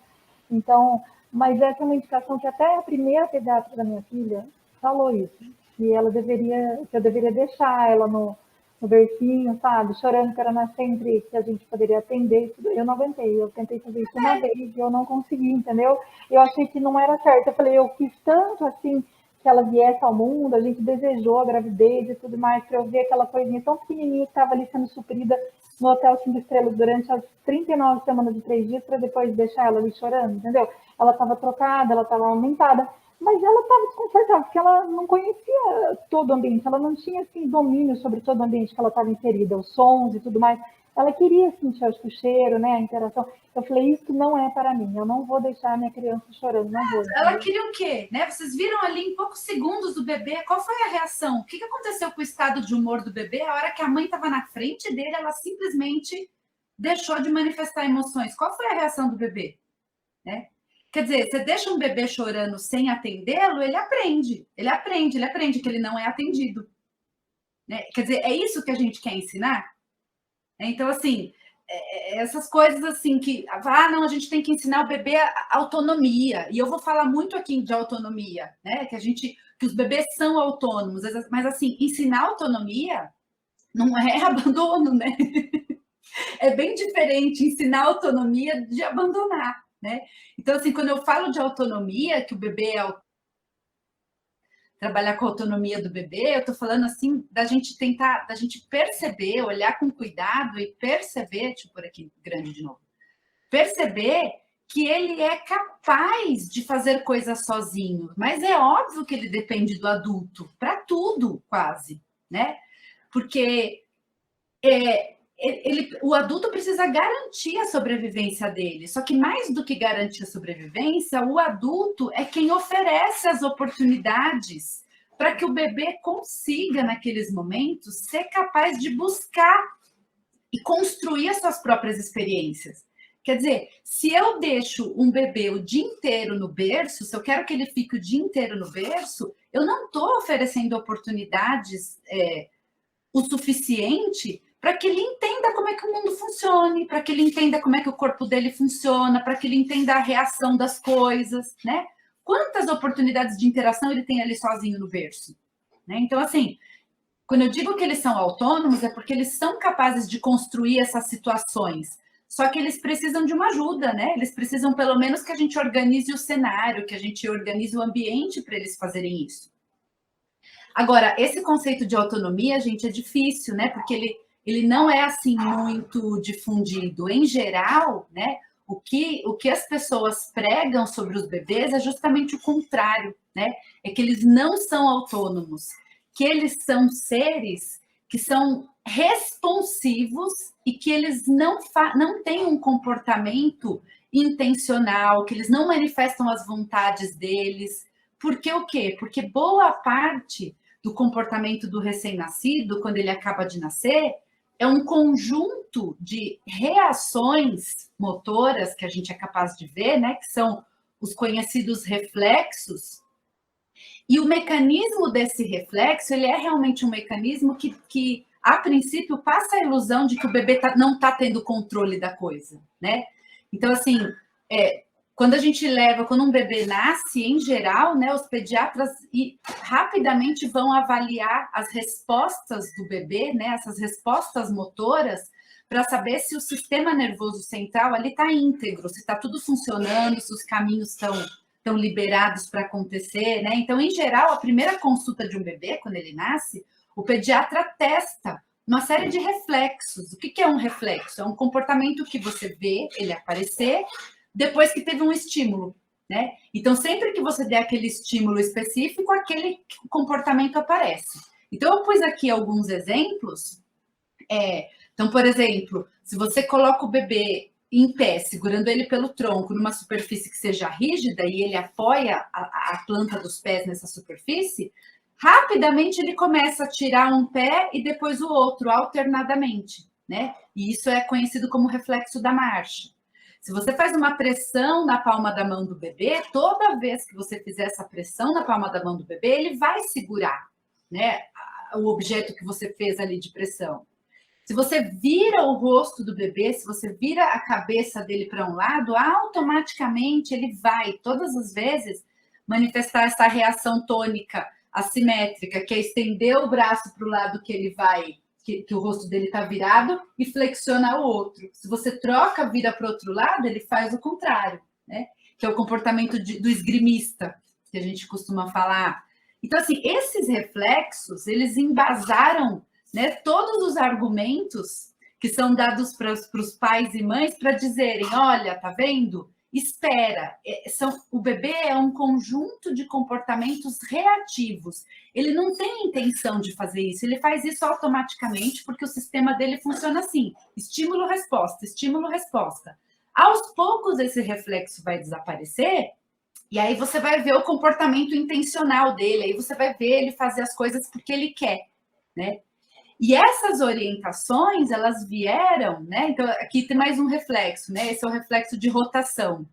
Então, mas essa é uma indicação que até a primeira pediatra da minha filha falou isso, que eu deveria deixar ela no bercinho, sabe? Chorando que era na sempre que a gente poderia atender. Eu não aguentei, eu tentei fazer isso uma vez e eu não consegui, entendeu? Eu achei que não era certo. Eu falei, eu quis tanto assim que ela viesse ao mundo, a gente desejou a gravidez e tudo mais, para eu ver aquela coisinha tão pequenininha que estava ali sendo suprida no Hotel 5 Estrelas durante as 39 semanas e 3 dias, para depois deixar ela ali chorando, entendeu? Ela estava trocada, ela estava aumentada, Mas ela estava desconfortável, porque ela não conhecia todo o ambiente, ela não tinha assim, domínio sobre todo o ambiente que ela estava inserida, os sons e tudo mais. Ela queria sentir, acho que, o cheiro, né, a interação. Eu falei, isso não é para mim, eu não vou deixar a minha criança chorando, não vou. Ela queria o quê? Né? Vocês viram ali em poucos segundos do bebê, qual foi a reação? O que aconteceu com o estado de humor do bebê? A hora que a mãe estava na frente dele, ela simplesmente deixou de manifestar emoções. Qual foi a reação do bebê? Né? Quer dizer, você deixa um bebê chorando sem atendê-lo, ele aprende que ele não é atendido. Né? Quer dizer, é isso que a gente quer ensinar? Então, assim, essas coisas assim que, não, a gente tem que ensinar o bebê a autonomia, e eu vou falar muito aqui de autonomia, né? Que os bebês são autônomos, mas assim, ensinar autonomia não é abandono, né? É bem diferente ensinar autonomia de abandonar, né? Então, assim, quando eu falo de autonomia, que o bebê trabalhar com a autonomia do bebê, eu estou falando assim da gente tentar, da gente perceber, olhar com cuidado e perceber, deixa eu pôr aqui grande de novo, perceber que ele é capaz de fazer coisas sozinho, mas é óbvio que ele depende do adulto para tudo, quase, né? Porque o adulto precisa garantir a sobrevivência dele. Só que mais do que garantir a sobrevivência, o adulto é quem oferece as oportunidades para que o bebê consiga, naqueles momentos, ser capaz de buscar e construir as suas próprias experiências. Quer dizer, se eu deixo um bebê o dia inteiro no berço, se eu quero que ele fique o dia inteiro no berço, eu não estou oferecendo oportunidades o suficiente para que ele entenda como é que o mundo funciona, para que ele entenda como é que o corpo dele funciona, para que ele entenda a reação das coisas, né? Quantas oportunidades de interação ele tem ali sozinho no berço? Né? Então, assim, quando eu digo que eles são autônomos, é porque eles são capazes de construir essas situações. Só que eles precisam de uma ajuda, né? Eles precisam, pelo menos, que a gente organize o cenário, que a gente organize o ambiente para eles fazerem isso. Agora, esse conceito de autonomia, gente, é difícil, né? Porque ele não é assim muito difundido. Em geral, né? O que as pessoas pregam sobre os bebês é justamente o contrário, né? É que eles não são autônomos, que eles são seres que são responsivos e que eles não têm um comportamento intencional, que eles não manifestam as vontades deles. Porque o quê? Porque boa parte do comportamento do recém-nascido, quando ele acaba de nascer, é um conjunto de reações motoras que a gente é capaz de ver, né? Que são os conhecidos reflexos. E o mecanismo desse reflexo, ele é realmente um mecanismo que a princípio, passa a ilusão de que o bebê não está tendo controle da coisa, né? Então, assim, quando um bebê nasce, em geral, né, os pediatras rapidamente vão avaliar as respostas do bebê, né, essas respostas motoras, para saber se o sistema nervoso central ali está íntegro, se está tudo funcionando, se os caminhos estão liberados para acontecer, né? Então, em geral, a primeira consulta de um bebê, quando ele nasce, o pediatra testa uma série de reflexos. O que é um reflexo? É um comportamento que você vê ele aparecer depois que teve um estímulo, né? Então, sempre que você der aquele estímulo específico, aquele comportamento aparece. Então, eu pus aqui alguns exemplos. Então, por exemplo, se você coloca o bebê em pé, segurando ele pelo tronco numa superfície que seja rígida e ele apoia a planta dos pés nessa superfície, rapidamente ele começa a tirar um pé e depois o outro, alternadamente, né? E isso é conhecido como reflexo da marcha. Se você faz uma pressão na palma da mão do bebê, toda vez que você fizer essa pressão na palma da mão do bebê, ele vai segurar, né, o objeto que você fez ali de pressão. Se você vira o rosto do bebê, se você vira a cabeça dele para um lado, automaticamente ele vai, todas as vezes, manifestar essa reação tônica assimétrica, que é estender o braço para o lado que ele vai, que o rosto dele está virado, e flexionar o outro. Se você troca, vira para o outro lado, ele faz o contrário, né? Que é o comportamento do esgrimista, que a gente costuma falar. Então, assim, esses reflexos, eles embasaram, né, todos os argumentos que são dados para os pais e mães para dizerem, olha, tá vendo? espera. O bebê é um conjunto de comportamentos reativos. Ele não tem intenção de fazer isso, ele faz isso automaticamente porque o sistema dele funciona assim: estímulo-resposta, estímulo-resposta. Aos poucos, esse reflexo vai desaparecer, e aí você vai ver o comportamento intencional dele, aí você vai ver ele fazer as coisas porque ele quer, né? E essas orientações, elas vieram, né? Então, aqui tem mais um reflexo, né? Esse é o reflexo de rotação.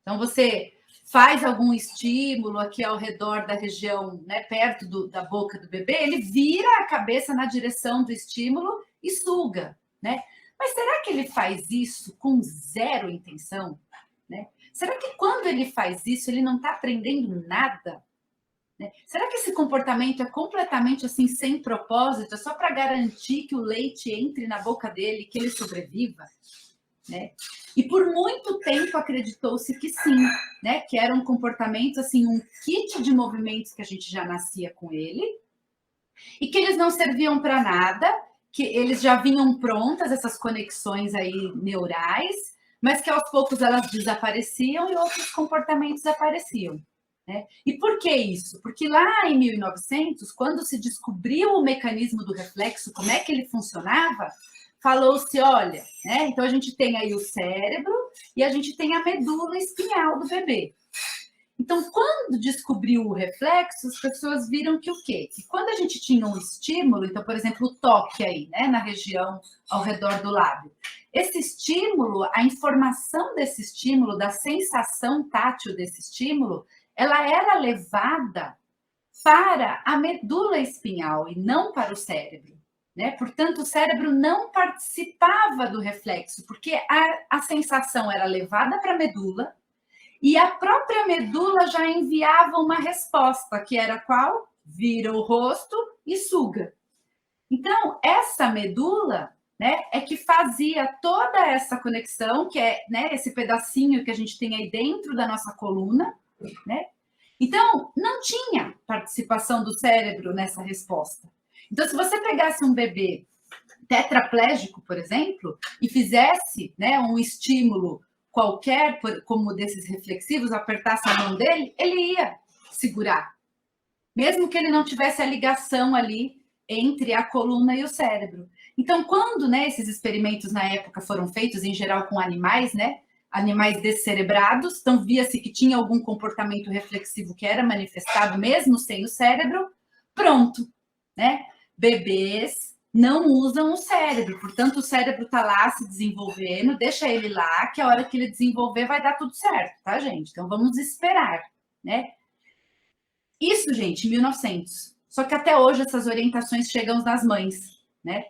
Então, você faz algum estímulo aqui ao redor da região, né, perto da boca do bebê, ele vira a cabeça na direção do estímulo e suga, né? Mas será que ele faz isso com zero intenção, né? Será que quando ele faz isso, ele não está aprendendo nada? Né? Será que esse comportamento é completamente assim, sem propósito, é só para garantir que o leite entre na boca dele, que ele sobreviva? Né? E por muito tempo acreditou-se que sim, né? Que era um comportamento, assim, um kit de movimentos que a gente já nascia com ele, e que eles não serviam para nada, que eles já vinham prontas, essas conexões aí neurais, mas que aos poucos elas desapareciam e outros comportamentos apareciam. Né? E por que isso? Porque lá em 1900, quando se descobriu o mecanismo do reflexo, como é que ele funcionava, falou-se, olha, né? Então a gente tem aí o cérebro e a gente tem a medula espinhal do bebê. Então, quando descobriu o reflexo, as pessoas viram que o quê? Que quando a gente tinha um estímulo, então, por exemplo, o toque aí, né, na região ao redor do lábio, esse estímulo, a informação desse estímulo, da sensação tátil desse estímulo, ela era levada para a medula espinhal e não para o cérebro. Né? Portanto, o cérebro não participava do reflexo, porque a sensação era levada para a medula e a própria medula já enviava uma resposta, que era qual? Vira o rosto e suga. Então, essa medula, né, é que fazia toda essa conexão, que é, né, esse pedacinho que a gente tem aí dentro da nossa coluna, né? Então, não tinha participação do cérebro nessa resposta. Então, se você pegasse um bebê tetraplégico, por exemplo, e fizesse, né, um estímulo qualquer, como desses reflexivos, apertasse a mão dele, ele ia segurar. Mesmo que ele não tivesse a ligação ali entre a coluna e o cérebro. Então, quando, né, esses experimentos na época foram feitos, em geral com animais, né, animais descerebrados, então via-se que tinha algum comportamento reflexivo que era manifestado mesmo sem o cérebro, pronto, né? Bebês não usam o cérebro, portanto o cérebro está lá se desenvolvendo, deixa ele lá, que a hora que ele desenvolver vai dar tudo certo, tá, gente? Então vamos esperar, né? Isso, gente, em 1900. Só que até hoje essas orientações chegam nas mães, né?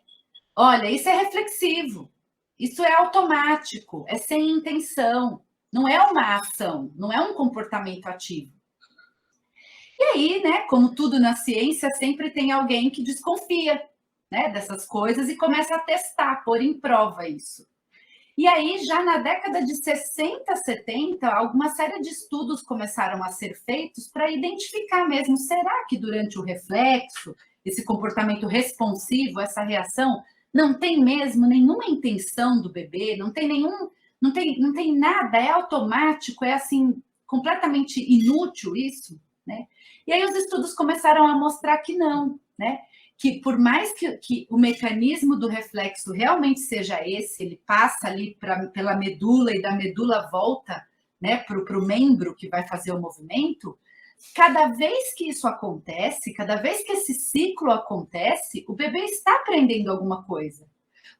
Olha, isso é reflexivo, isso é automático, é sem intenção, não é uma ação, não é um comportamento ativo. E aí, né, como tudo na ciência, sempre tem alguém que desconfia, né, dessas coisas e começa a testar, pôr em prova isso. E aí, já na década de 60, 70, alguma série de estudos começaram a ser feitos para identificar mesmo, será que durante o reflexo, esse comportamento responsivo, essa reação, não tem mesmo nenhuma intenção do bebê, não tem nada, é automático, é assim, completamente inútil isso, né? E aí os estudos começaram a mostrar que não, né? Que por mais que o mecanismo do reflexo realmente seja esse, ele passa ali pela medula e da medula volta, né, para o membro que vai fazer o movimento, cada vez que isso acontece, cada vez que esse ciclo acontece, o bebê está aprendendo alguma coisa.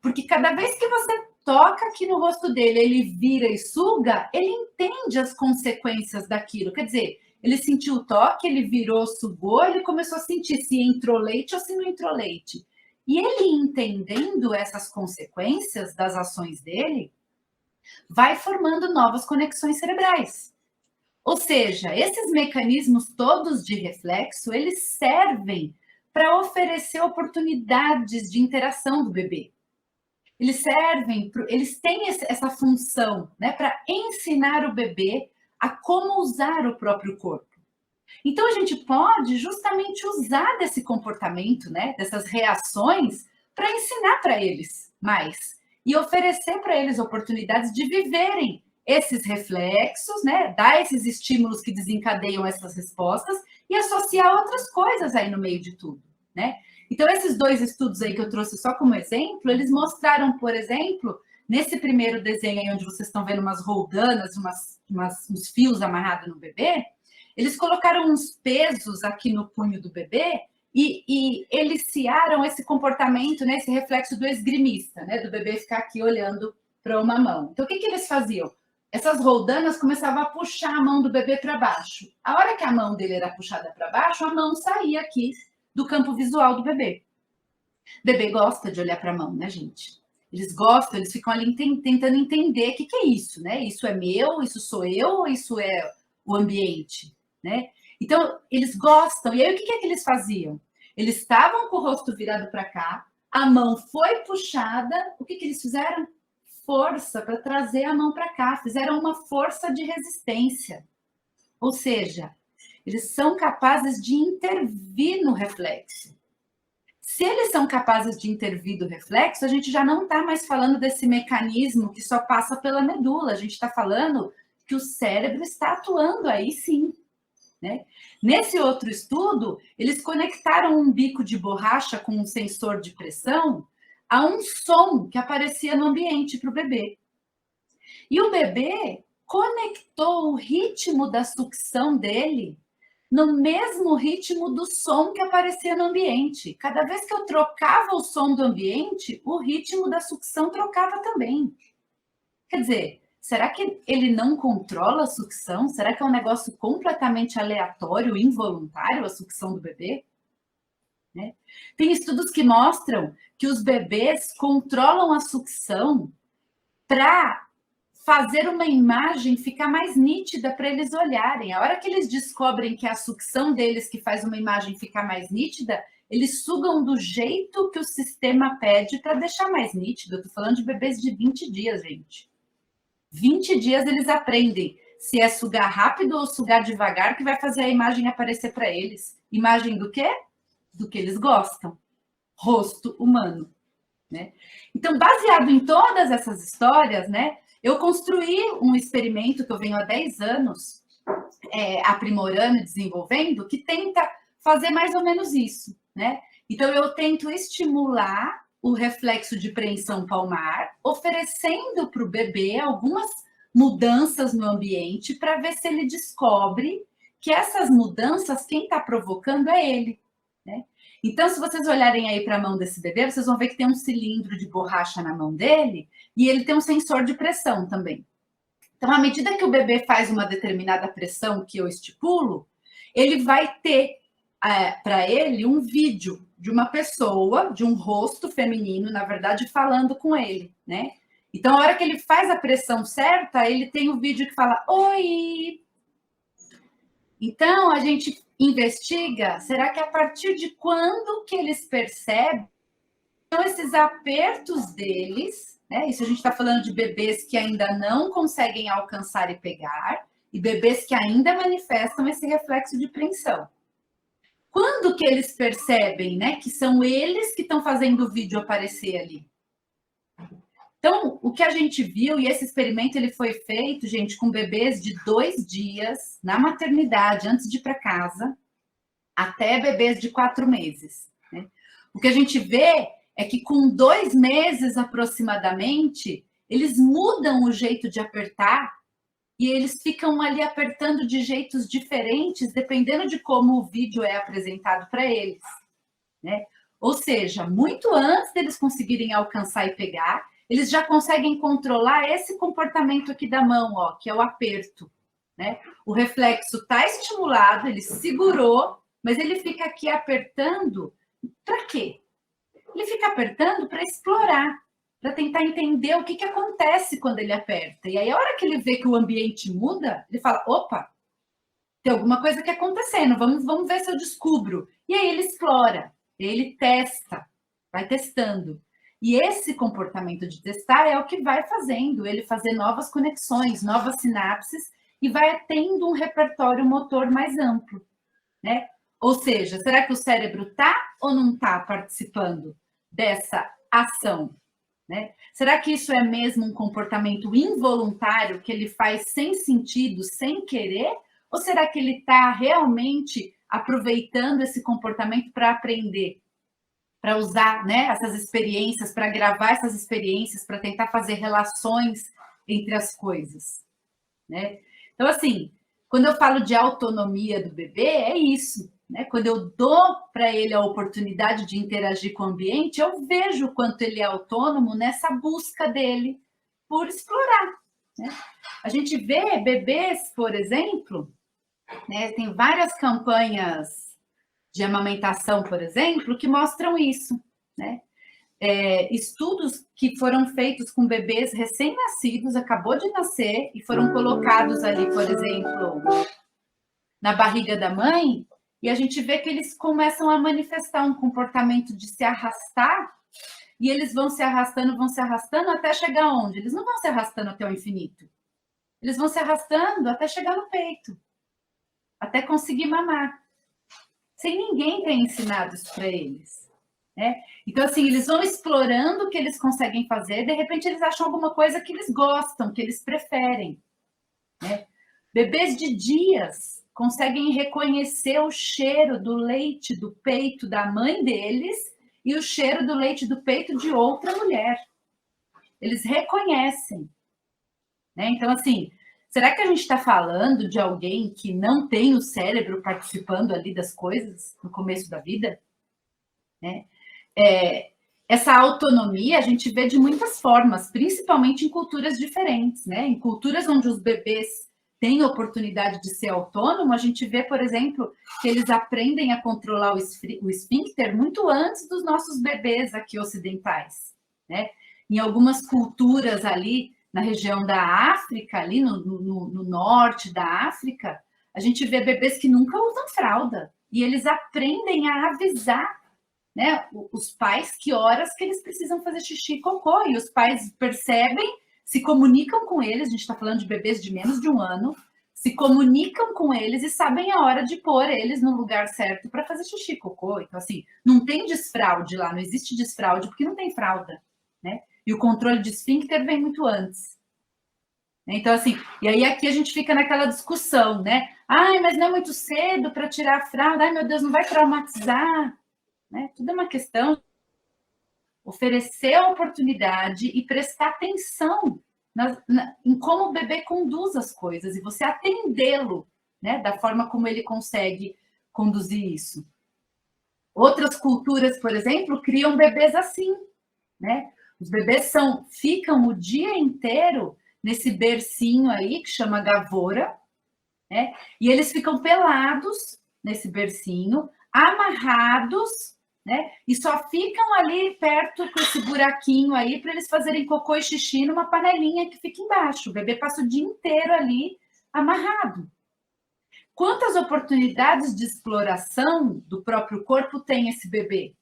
Porque cada vez que você toca aqui no rosto dele, ele vira e suga, ele entende as consequências daquilo. Quer dizer, ele sentiu o toque, ele virou, sugou, ele começou a sentir se entrou leite ou se não entrou leite. E ele entendendo essas consequências das ações dele, vai formando novas conexões cerebrais. Ou seja, esses mecanismos todos de reflexo, eles servem para oferecer oportunidades de interação do bebê. Eles têm essa função, né, para ensinar o bebê a como usar o próprio corpo. Então, a gente pode justamente usar desse comportamento, né, dessas reações, para ensinar para eles mais. e oferecer para eles oportunidades de viverem esses reflexos, né? Dar esses estímulos que desencadeiam essas respostas e associar outras coisas aí no meio de tudo, né? Então, esses 2 estudos aí que eu trouxe só como exemplo, eles mostraram, por exemplo, nesse primeiro desenho aí, onde vocês estão vendo umas roldanas, uns fios amarrados no bebê, eles colocaram uns pesos aqui no punho do bebê e eliciaram esse comportamento, né, esse reflexo do esgrimista, né, do bebê ficar aqui olhando para uma mão. Então, o que eles faziam? Essas roldanas começavam a puxar a mão do bebê para baixo. A hora que a mão dele era puxada para baixo, a mão saía aqui do campo visual do bebê. O bebê gosta de olhar para a mão, né, gente? Eles gostam, eles ficam ali tentando entender o que é isso, né? Isso é meu, isso sou eu, ou isso é o ambiente, né? Então, eles gostam. E aí, o que é que eles faziam? Eles estavam com o rosto virado para cá, a mão foi puxada, o que eles fizeram? Força para trazer a mão para cá, fizeram uma força de resistência. Ou seja, eles são capazes de intervir no reflexo. Se eles são capazes de intervir do reflexo, a gente já não está mais falando desse mecanismo que só passa pela medula, a gente está falando que o cérebro está atuando aí sim. Né? Nesse outro estudo, eles conectaram um bico de borracha com um sensor de pressão a um som que aparecia no ambiente para o bebê. E o bebê conectou o ritmo da sucção dele no mesmo ritmo do som que aparecia no ambiente. Cada vez que eu trocava o som do ambiente, o ritmo da sucção trocava também. Quer dizer, será que ele não controla a sucção? Será que é um negócio completamente aleatório, involuntário, a sucção do bebê? Né? Tem estudos que mostram que os bebês controlam a sucção para fazer uma imagem ficar mais nítida para eles olharem. A hora que eles descobrem que é a sucção deles que faz uma imagem ficar mais nítida, eles sugam do jeito que o sistema pede para deixar mais nítido. Eu estou falando de bebês de 20 dias, gente. 20 dias eles aprendem se é sugar rápido ou sugar devagar que vai fazer a imagem aparecer para eles. Imagem do quê? Do que eles gostam. Rosto humano. Né? Então, baseado em todas essas histórias, né, eu construí um experimento que eu venho há 10 anos aprimorando e desenvolvendo, que tenta fazer mais ou menos isso. Né? Então, eu tento estimular o reflexo de preensão palmar, oferecendo para o bebê algumas mudanças no ambiente para ver se ele descobre que essas mudanças, quem está provocando é ele. Né? Então, se vocês olharem aí para a mão desse bebê, vocês vão ver que tem um cilindro de borracha na mão dele e ele tem um sensor de pressão também. Então, à medida que o bebê faz uma determinada pressão que eu estipulo, ele vai ter para ele um vídeo de uma pessoa, de um rosto feminino, na verdade, falando com ele, né? Então, a hora que ele faz a pressão certa, ele tem o vídeo que fala, oi! Então, a gente investiga, será que a partir de quando que eles percebem então, esses apertos deles, né? Isso a gente está falando de bebês que ainda não conseguem alcançar e pegar, e bebês que ainda manifestam esse reflexo de preensão. Quando que eles percebem, né, que são eles que estão fazendo o vídeo aparecer ali? Então, o que a gente viu, e esse experimento ele foi feito, gente, com bebês de 2 dias na maternidade, antes de ir para casa, até bebês de 4 meses. Né? O que a gente vê é que com 2 meses aproximadamente, eles mudam o jeito de apertar e eles ficam ali apertando de jeitos diferentes, dependendo de como o vídeo é apresentado para eles. Né? Ou seja, muito antes deles conseguirem alcançar e pegar, eles já conseguem controlar esse comportamento aqui da mão, ó, que é o aperto. Né? O reflexo está estimulado, ele segurou, mas ele fica aqui apertando para quê? Ele fica apertando para explorar, para tentar entender o que acontece quando ele aperta. E aí, a hora que ele vê que o ambiente muda, ele fala, opa, tem alguma coisa que acontecendo, vamos ver se eu descubro. E aí ele explora, ele testa, vai testando. E esse comportamento de testar é o que vai fazendo ele fazer novas conexões, novas sinapses, e vai tendo um repertório motor mais amplo. Né? Ou seja, será que o cérebro está ou não está participando dessa ação? né? Será que isso é mesmo um comportamento involuntário que ele faz sem sentido, sem querer? Ou será que ele está realmente aproveitando esse comportamento para aprender, para usar, né, essas experiências, para gravar essas experiências, para tentar fazer relações entre as coisas, né? Então, assim, quando eu falo de autonomia do bebê, é isso, né? Quando eu dou para ele a oportunidade de interagir com o ambiente, eu vejo o quanto ele é autônomo nessa busca dele por explorar, né? A gente vê bebês, por exemplo, né, tem várias campanhas de amamentação, por exemplo, que mostram isso, né? Estudos que foram feitos com bebês recém-nascidos, acabou de nascer, e foram colocados ali, por exemplo, na barriga da mãe, e a gente vê que eles começam a manifestar um comportamento de se arrastar, e eles vão se arrastando até chegar onde? Eles não vão se arrastando até o infinito. Eles vão se arrastando até chegar no peito, até conseguir mamar, sem ninguém ter ensinado isso para eles, né? Então, assim, eles vão explorando o que eles conseguem fazer, de repente eles acham alguma coisa que eles gostam, que eles preferem, né? Bebês de dias conseguem reconhecer o cheiro do leite do peito da mãe deles e o cheiro do leite do peito de outra mulher. Eles reconhecem, né? Então, assim, será que a gente está falando de alguém que não tem o cérebro participando ali das coisas no começo da vida, né? Essa autonomia a gente vê de muitas formas, principalmente em culturas diferentes, né? Em culturas onde os bebês têm oportunidade de ser autônomo, a gente vê, por exemplo, que eles aprendem a controlar o esfíncter muito antes dos nossos bebês aqui ocidentais, né? Em algumas culturas ali na região da África, ali no norte da África, a gente vê bebês que nunca usam fralda e eles aprendem a avisar, né, os pais que horas que eles precisam fazer xixi e cocô, e os pais percebem, se comunicam com eles, a gente está falando de bebês de menos de 1 ano, se comunicam com eles e sabem a hora de pôr eles no lugar certo para fazer xixi e cocô. Então, assim, não tem desfraude lá, não existe desfraude porque não tem fralda, né? E o controle de esfíncter vem muito antes. Então, assim, e aí aqui a gente fica naquela discussão, né? Ai, mas não é muito cedo para tirar a fralda, ai meu Deus, não vai traumatizar, né? Tudo é uma questão de oferecer a oportunidade e prestar atenção em como o bebê conduz as coisas e você atendê-lo, né? Da forma como ele consegue conduzir isso. Outras culturas, por exemplo, criam bebês assim, né? Os bebês ficam o dia inteiro nesse bercinho aí, que chama gavora, né? E eles ficam pelados nesse bercinho, amarrados, né? E só ficam ali perto com esse buraquinho aí para eles fazerem cocô e xixi numa panelinha que fica embaixo. O bebê passa o dia inteiro ali amarrado. Quantas oportunidades de exploração do próprio corpo tem esse bebê?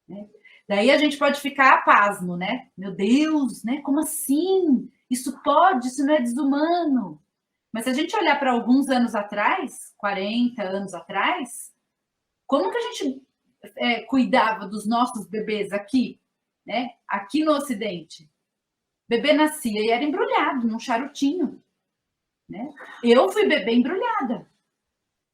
Né? Daí a gente pode ficar pasmo, né? Meu Deus, né? Como assim? Isso pode? Isso não é desumano. Mas se a gente olhar para alguns anos atrás, 40 anos atrás, como que a gente cuidava dos nossos bebês aqui, né? Aqui no Ocidente? O bebê nascia e era embrulhado num charutinho, né? Eu fui bebê embrulhada,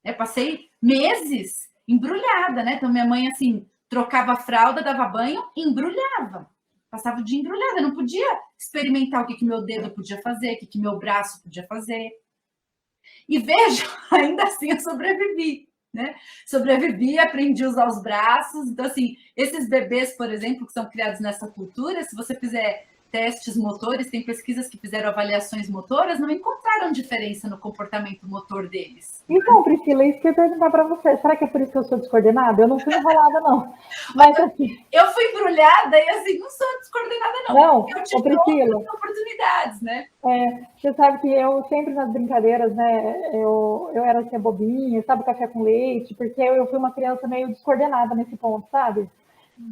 né? Passei meses embrulhada, né? Então minha mãe assim trocava a fralda, dava banho, embrulhava. Passava o dia embrulhada, não podia experimentar o que meu dedo podia fazer, o que meu braço podia fazer. E veja, ainda assim eu sobrevivi, né? Sobrevivi, aprendi a usar os braços. Então, assim, esses bebês, por exemplo, que são criados nessa cultura, se você fizer testes motores, tem pesquisas que fizeram avaliações motoras, não encontraram diferença no comportamento motor deles. Então, Priscila, isso que eu ia perguntar para você. Será que é por isso que eu sou descoordenada? Eu não fui enrolada, não. Mas assim... Eu fui embrulhada e assim, não sou descoordenada, não. Não, eu tive Priscila, outras oportunidades, né? Você sabe que eu sempre nas brincadeiras, né, eu era assim, bobinha, sabe, café com leite, porque eu fui uma criança meio descoordenada nesse ponto, sabe?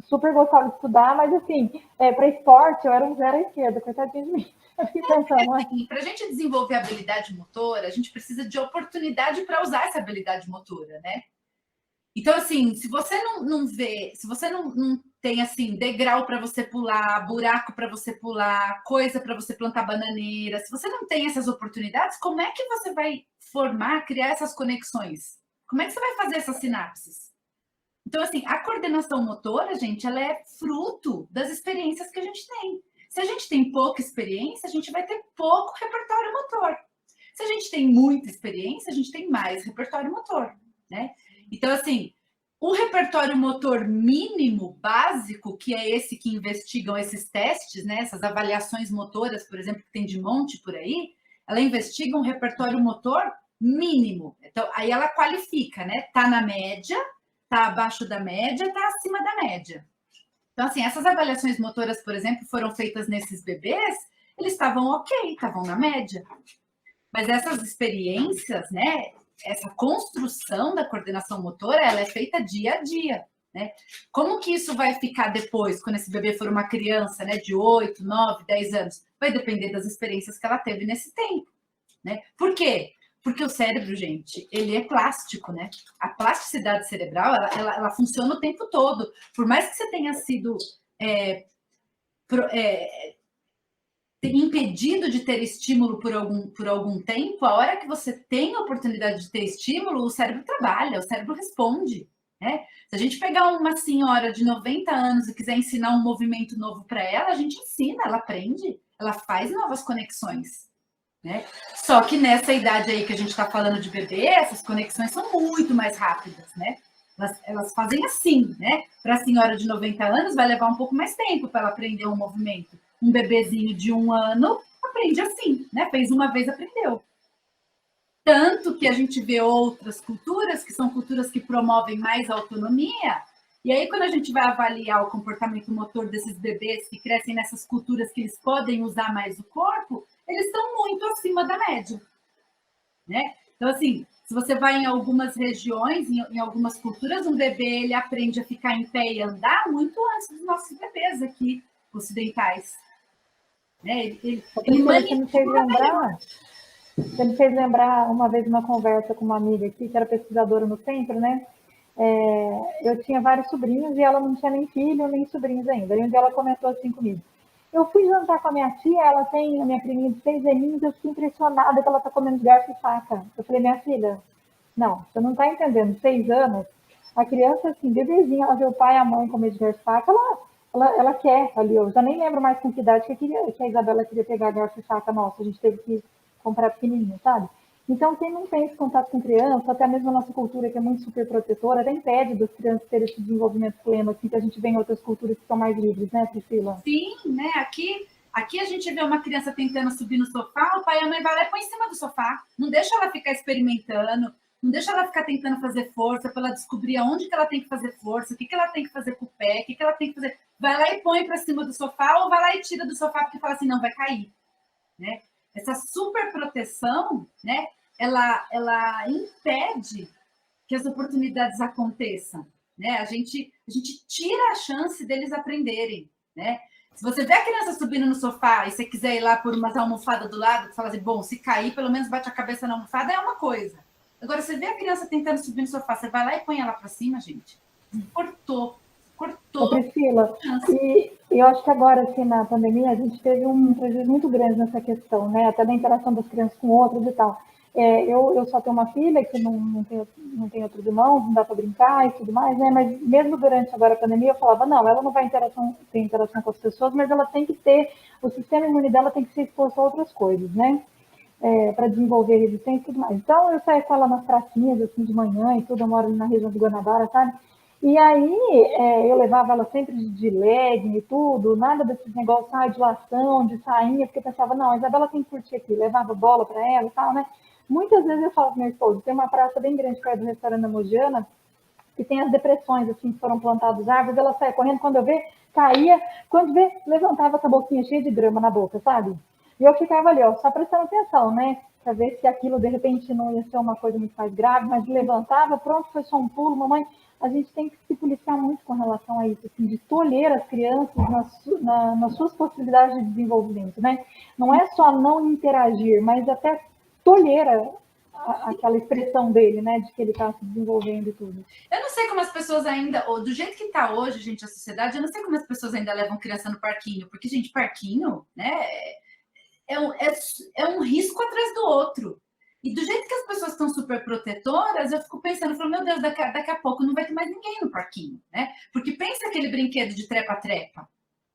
Super gostava de estudar, mas assim, para esporte eu era um zero à esquerda, coitadinha de mim. Eu fiquei pensando, assim, para a gente desenvolver habilidade motora, a gente precisa de oportunidade para usar essa habilidade motora, né? Então, assim, se você não vê, se você não tem assim, degrau para você pular, buraco para você pular, coisa para você plantar bananeira. Se você não tem essas oportunidades, como é que você vai formar, criar essas conexões? Como é que você vai fazer essas sinapses? Então, assim, a coordenação motora, gente, ela é fruto das experiências que a gente tem. Se a gente tem pouca experiência, a gente vai ter pouco repertório motor. Se a gente tem muita experiência, a gente tem mais repertório motor, né? Então, assim, o repertório motor mínimo, básico, que é esse que investigam esses testes, né? Essas avaliações motoras, por exemplo, que tem de monte por aí, ela investiga um repertório motor mínimo. Então, aí ela qualifica, né? Tá na média, tá abaixo da média, tá acima da média. Então, assim, essas avaliações motoras, por exemplo, foram feitas nesses bebês, eles estavam ok, estavam na média. Mas essas experiências, né, essa construção da coordenação motora, ela é feita dia a dia, né? Como que isso vai ficar depois, quando esse bebê for uma criança, né, de 8, 9, 10 anos? Vai depender das experiências que ela teve nesse tempo, né? Por quê? Porque o cérebro, gente, ele é plástico, né? A plasticidade cerebral, ela funciona o tempo todo. Por mais que você tenha sido impedido de ter estímulo por algum tempo, a hora que você tem a oportunidade de ter estímulo, o cérebro trabalha, o cérebro responde, né? Se a gente pegar uma senhora de 90 anos e quiser ensinar um movimento novo para ela, a gente ensina, ela aprende, ela faz novas conexões, né? Só que nessa idade aí que a gente está falando de bebê, essas conexões são muito mais rápidas, né? Elas fazem assim, né? Para a senhora de 90 anos, vai levar um pouco mais tempo para ela aprender um movimento. Um bebezinho de 1 ano aprende assim, né? Fez uma vez, aprendeu. Tanto que a gente vê outras culturas, que são culturas que promovem mais autonomia, e aí quando a gente vai avaliar o comportamento motor desses bebês que crescem nessas culturas que eles podem usar mais o corpo, eles estão muito acima da média, né? Então, assim, se você vai em algumas regiões, em algumas culturas, um bebê ele aprende a ficar em pé e andar muito antes dos nossos bebês aqui, ocidentais. Né? Você me fez lembrar uma vez uma conversa com uma amiga aqui, que era pesquisadora no centro, né? Eu tinha vários sobrinhos e ela não tinha nem filho, nem sobrinhos ainda. E um dia ela comentou assim comigo. Eu fui jantar com a minha tia, ela tem a minha priminha de 6 aninhos, eu fiquei impressionada que ela está comendo garfo e faca. Eu falei, minha filha, não, você não está entendendo, 6 anos, a criança, assim, bebezinha, ela vê o pai e a mãe comer de garfo e faca, ela quer ali, eu já nem lembro mais com que idade que a Isabela queria pegar garfo e faca, nossa, a gente teve que comprar pequenininho, sabe? Então, quem não tem esse contato com criança, até mesmo a nossa cultura, que é muito super protetora, até impede das crianças terem esse desenvolvimento pleno, assim, que a gente vê em outras culturas que são mais livres, né, Priscila? Sim, né? Aqui a gente vê uma criança tentando subir no sofá, o pai e a mãe vai lá e põe em cima do sofá. Não deixa ela ficar experimentando, não deixa ela ficar tentando fazer força para ela descobrir aonde que ela tem que fazer força, o que ela tem que fazer com o pé, o que ela tem que fazer. Vai lá e põe para cima do sofá ou vai lá e tira do sofá porque fala assim, não, vai cair, né? Essa super proteção, né? Ela impede que as oportunidades aconteçam, né? A gente tira a chance deles aprenderem, né? Se você vê a criança subindo no sofá e você quiser ir lá por umas almofadas do lado, você fala assim, bom, se cair, pelo menos bate a cabeça na almofada, é uma coisa. Agora, você vê a criança tentando subir no sofá, você vai lá e põe ela para cima, gente. Cortou. Ô, Priscila, e eu acho que agora, assim, na pandemia, a gente teve um prejuízo muito grande nessa questão, né? Até da interação das crianças com outras e tal. Eu só tenho uma filha que não tem outros irmãos, não dá para brincar e tudo mais, né? Mas mesmo durante agora a pandemia, eu falava, não, ela não vai ter interação com as pessoas, mas ela tem que ter, o sistema imune dela tem que ser exposto a outras coisas, né? Para desenvolver resistência e tudo mais. Então, eu saio com ela nas pracinhas, assim, de manhã e tudo, eu moro ali na região de Guanabara, sabe? E aí, eu levava ela sempre de legging e tudo, nada desses negócios de lação, de sainha, porque eu pensava, não, a Isabela tem que curtir aqui, levava bola para ela e tal, né? Muitas vezes eu falo com meu esposo, tem uma praça bem grande perto do restaurante da Mogiana, que tem as depressões, assim, que foram plantadas árvores, ela saia correndo, quando eu ver, caía, quando vê, levantava com a boquinha cheia de grama na boca, sabe? E eu ficava ali, ó, só prestando atenção, né? Para ver se aquilo, de repente, não ia ser uma coisa muito mais grave, mas levantava, pronto, foi só um pulo, mamãe. A gente tem que se policiar muito com relação a isso, assim, de tolher as crianças nas suas possibilidades de desenvolvimento, né? Não é só não interagir, mas até tolher aquela expressão dele, né, de que ele está se desenvolvendo e tudo. Eu não sei como as pessoas ainda, ou do jeito que está hoje, gente, a sociedade, eu não sei como as pessoas ainda levam criança no parquinho, porque, gente, parquinho, né, é um risco atrás do outro. E do jeito que as pessoas estão super protetoras, eu fico pensando, falo, meu Deus, daqui a pouco não vai ter mais ninguém no parquinho, né? Porque pensa aquele brinquedo de trepa-trepa.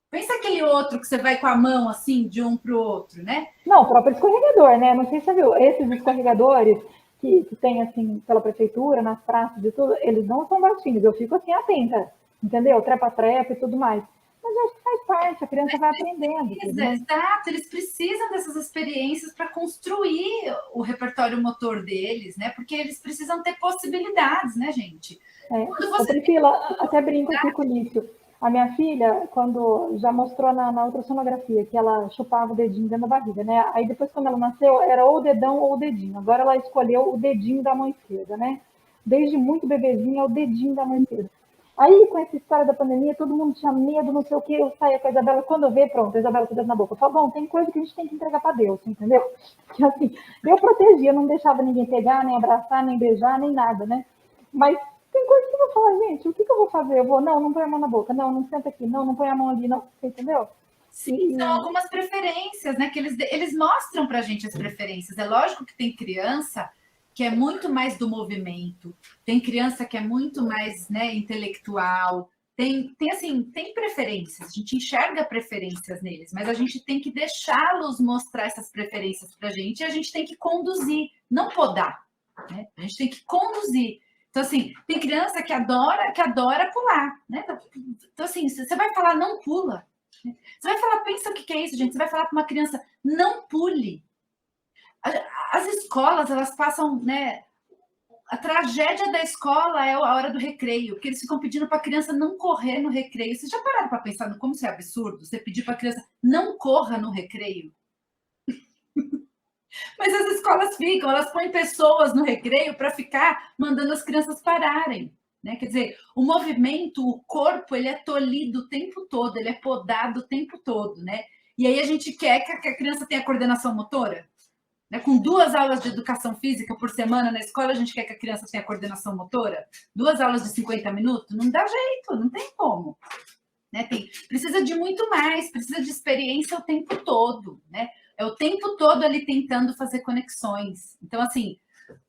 Pensa aquele outro que você vai com a mão, assim, de um para o outro, né? Não, o próprio escorregador, né? Não sei se você viu, esses escorregadores que tem, assim, pela prefeitura, nas praças e tudo, eles não são baixinhos, eu fico, assim, atenta, entendeu? Trepa-trepa e tudo mais. Mas eu acho que faz parte, a criança vai aprendendo. Né? Exato, eles precisam dessas experiências para construir o repertório motor deles, né? Porque eles precisam ter possibilidades, né, gente? Quando você Priscila, até brinco aqui com o Lício. A minha filha, quando já mostrou na ultrassonografia que ela chupava o dedinho dentro da barriga, né? Aí depois, quando ela nasceu, era ou o dedão ou o dedinho. Agora ela escolheu o dedinho da mão esquerda, né? Desde muito bebezinha, é o dedinho da mão esquerda. Aí, com essa história da pandemia, todo mundo tinha medo, não sei o quê. Eu saía com a Isabela, quando eu ver, pronto, a Isabela com o dedo na boca. Eu falo, bom, tem coisa que a gente tem que entregar para Deus, entendeu? Que assim, eu protegia, não deixava ninguém pegar, nem abraçar, nem beijar, nem nada, né? Mas tem coisa que eu vou falar, gente, o que eu vou fazer? Eu vou, não põe a mão na boca, não senta aqui, não põe a mão ali, não, você entendeu? Sim, são algumas preferências, né? Que eles mostram pra gente as preferências. É lógico que tem criança que é muito mais do movimento, tem criança que é muito mais, né, intelectual, tem preferências, a gente enxerga preferências neles, mas a gente tem que deixá-los mostrar essas preferências pra gente e a gente tem que conduzir, não podar, né? A gente tem que conduzir. Então, assim, tem criança que adora pular, né? Então, assim, você vai falar, não pula. Você vai falar, pensa o que é isso, gente? Você vai falar para uma criança, não pule. As escolas, elas passam, né? A tragédia da escola é a hora do recreio, porque eles ficam pedindo para a criança não correr no recreio. Vocês já pararam para pensar no como isso é absurdo? Você pedir para a criança não corra no recreio? Mas as escolas ficam, elas põem pessoas no recreio para ficar mandando as crianças pararem. Né? Quer dizer, o movimento, o corpo, ele é tolhido o tempo todo, ele é podado o tempo todo. Né? E aí a gente quer que a criança tenha coordenação motora. Né? Com 2 aulas de educação física por semana na escola, a gente quer que a criança tenha coordenação motora? 2 aulas de 50 minutos? Não dá jeito, não tem como. Né? Precisa de muito mais, precisa de experiência o tempo todo. Né? É o tempo todo ali tentando fazer conexões. Então, assim,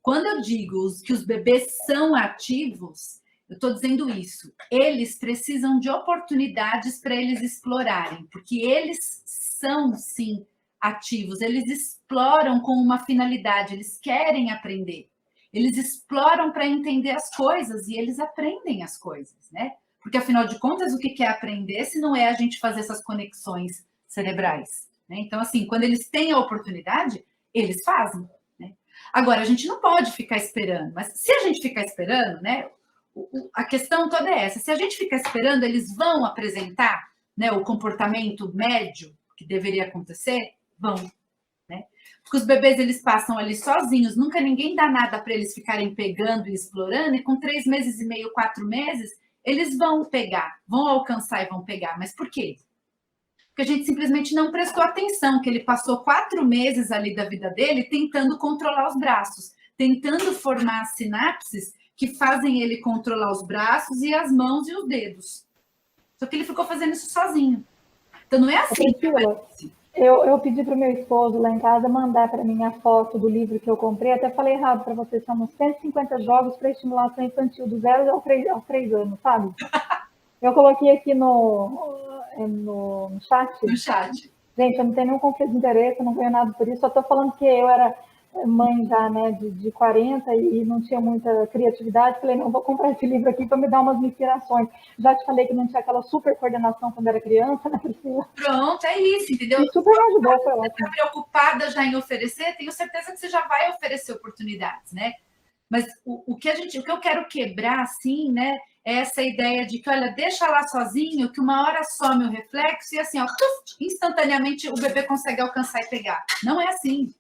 quando eu digo que os bebês são ativos, eu estou dizendo isso. Eles precisam de oportunidades para eles explorarem, porque eles são, sim, ativos. Eles exploram com uma finalidade, eles querem aprender. Eles exploram para entender as coisas e eles aprendem as coisas, né? Porque, afinal de contas, o que é aprender se não é a gente fazer essas conexões cerebrais? Né? Então, assim, quando eles têm a oportunidade, eles fazem. Né? Agora, a gente não pode ficar esperando, mas se a gente ficar esperando, né, a questão toda é essa: se a gente ficar esperando, eles vão apresentar, né, o comportamento médio que deveria acontecer? Vão. Né? Porque os bebês, eles passam ali sozinhos, nunca ninguém dá nada para eles ficarem pegando e explorando, e com 3 meses e meio, 4 meses, eles vão pegar, vão alcançar e vão pegar. Mas por quê? Porque a gente simplesmente não prestou atenção, que ele passou 4 meses ali da vida dele tentando controlar os braços, tentando formar sinapses que fazem ele controlar os braços e as mãos e os dedos. Só que ele ficou fazendo isso sozinho. Então não é assim. Eu pedi para o meu esposo lá em casa mandar para mim a foto do livro que eu comprei. Até falei errado para vocês, são 150 jogos para estimulação infantil do 0 aos 3 anos, sabe? Eu coloquei aqui no chat. No chat. Gente, eu não tenho nenhum conflito de interesse, eu não ganho nada por isso. Só estou falando que eu era mãe já, né, de 40 e não tinha muita criatividade. Falei, não, vou comprar esse livro aqui para me dar umas inspirações. Já te falei que não tinha aquela super coordenação quando era criança, né, Priscila? Pronto, é isso, entendeu? E super me ajudou, foi ótimo. Você está preocupada já em oferecer, tenho certeza que você já vai oferecer oportunidades, né? Mas o que eu quero quebrar, assim, né, é essa ideia de que, olha, deixa lá sozinho, que uma hora some o reflexo e assim, ó, instantaneamente o bebê consegue alcançar e pegar. Não é assim.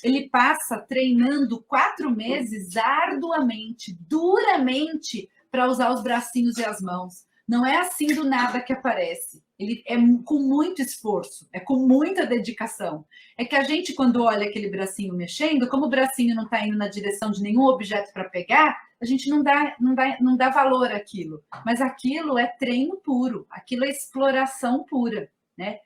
Ele passa treinando 4 meses arduamente, duramente, para usar os bracinhos e as mãos. não é assim do nada que aparece. Ele é com muito esforço, é com muita dedicação. É que a gente, quando olha aquele bracinho mexendo, como o bracinho não está indo na direção de nenhum objeto para pegar, a gente não dá valor àquilo. Mas aquilo é treino puro, aquilo é exploração pura, né?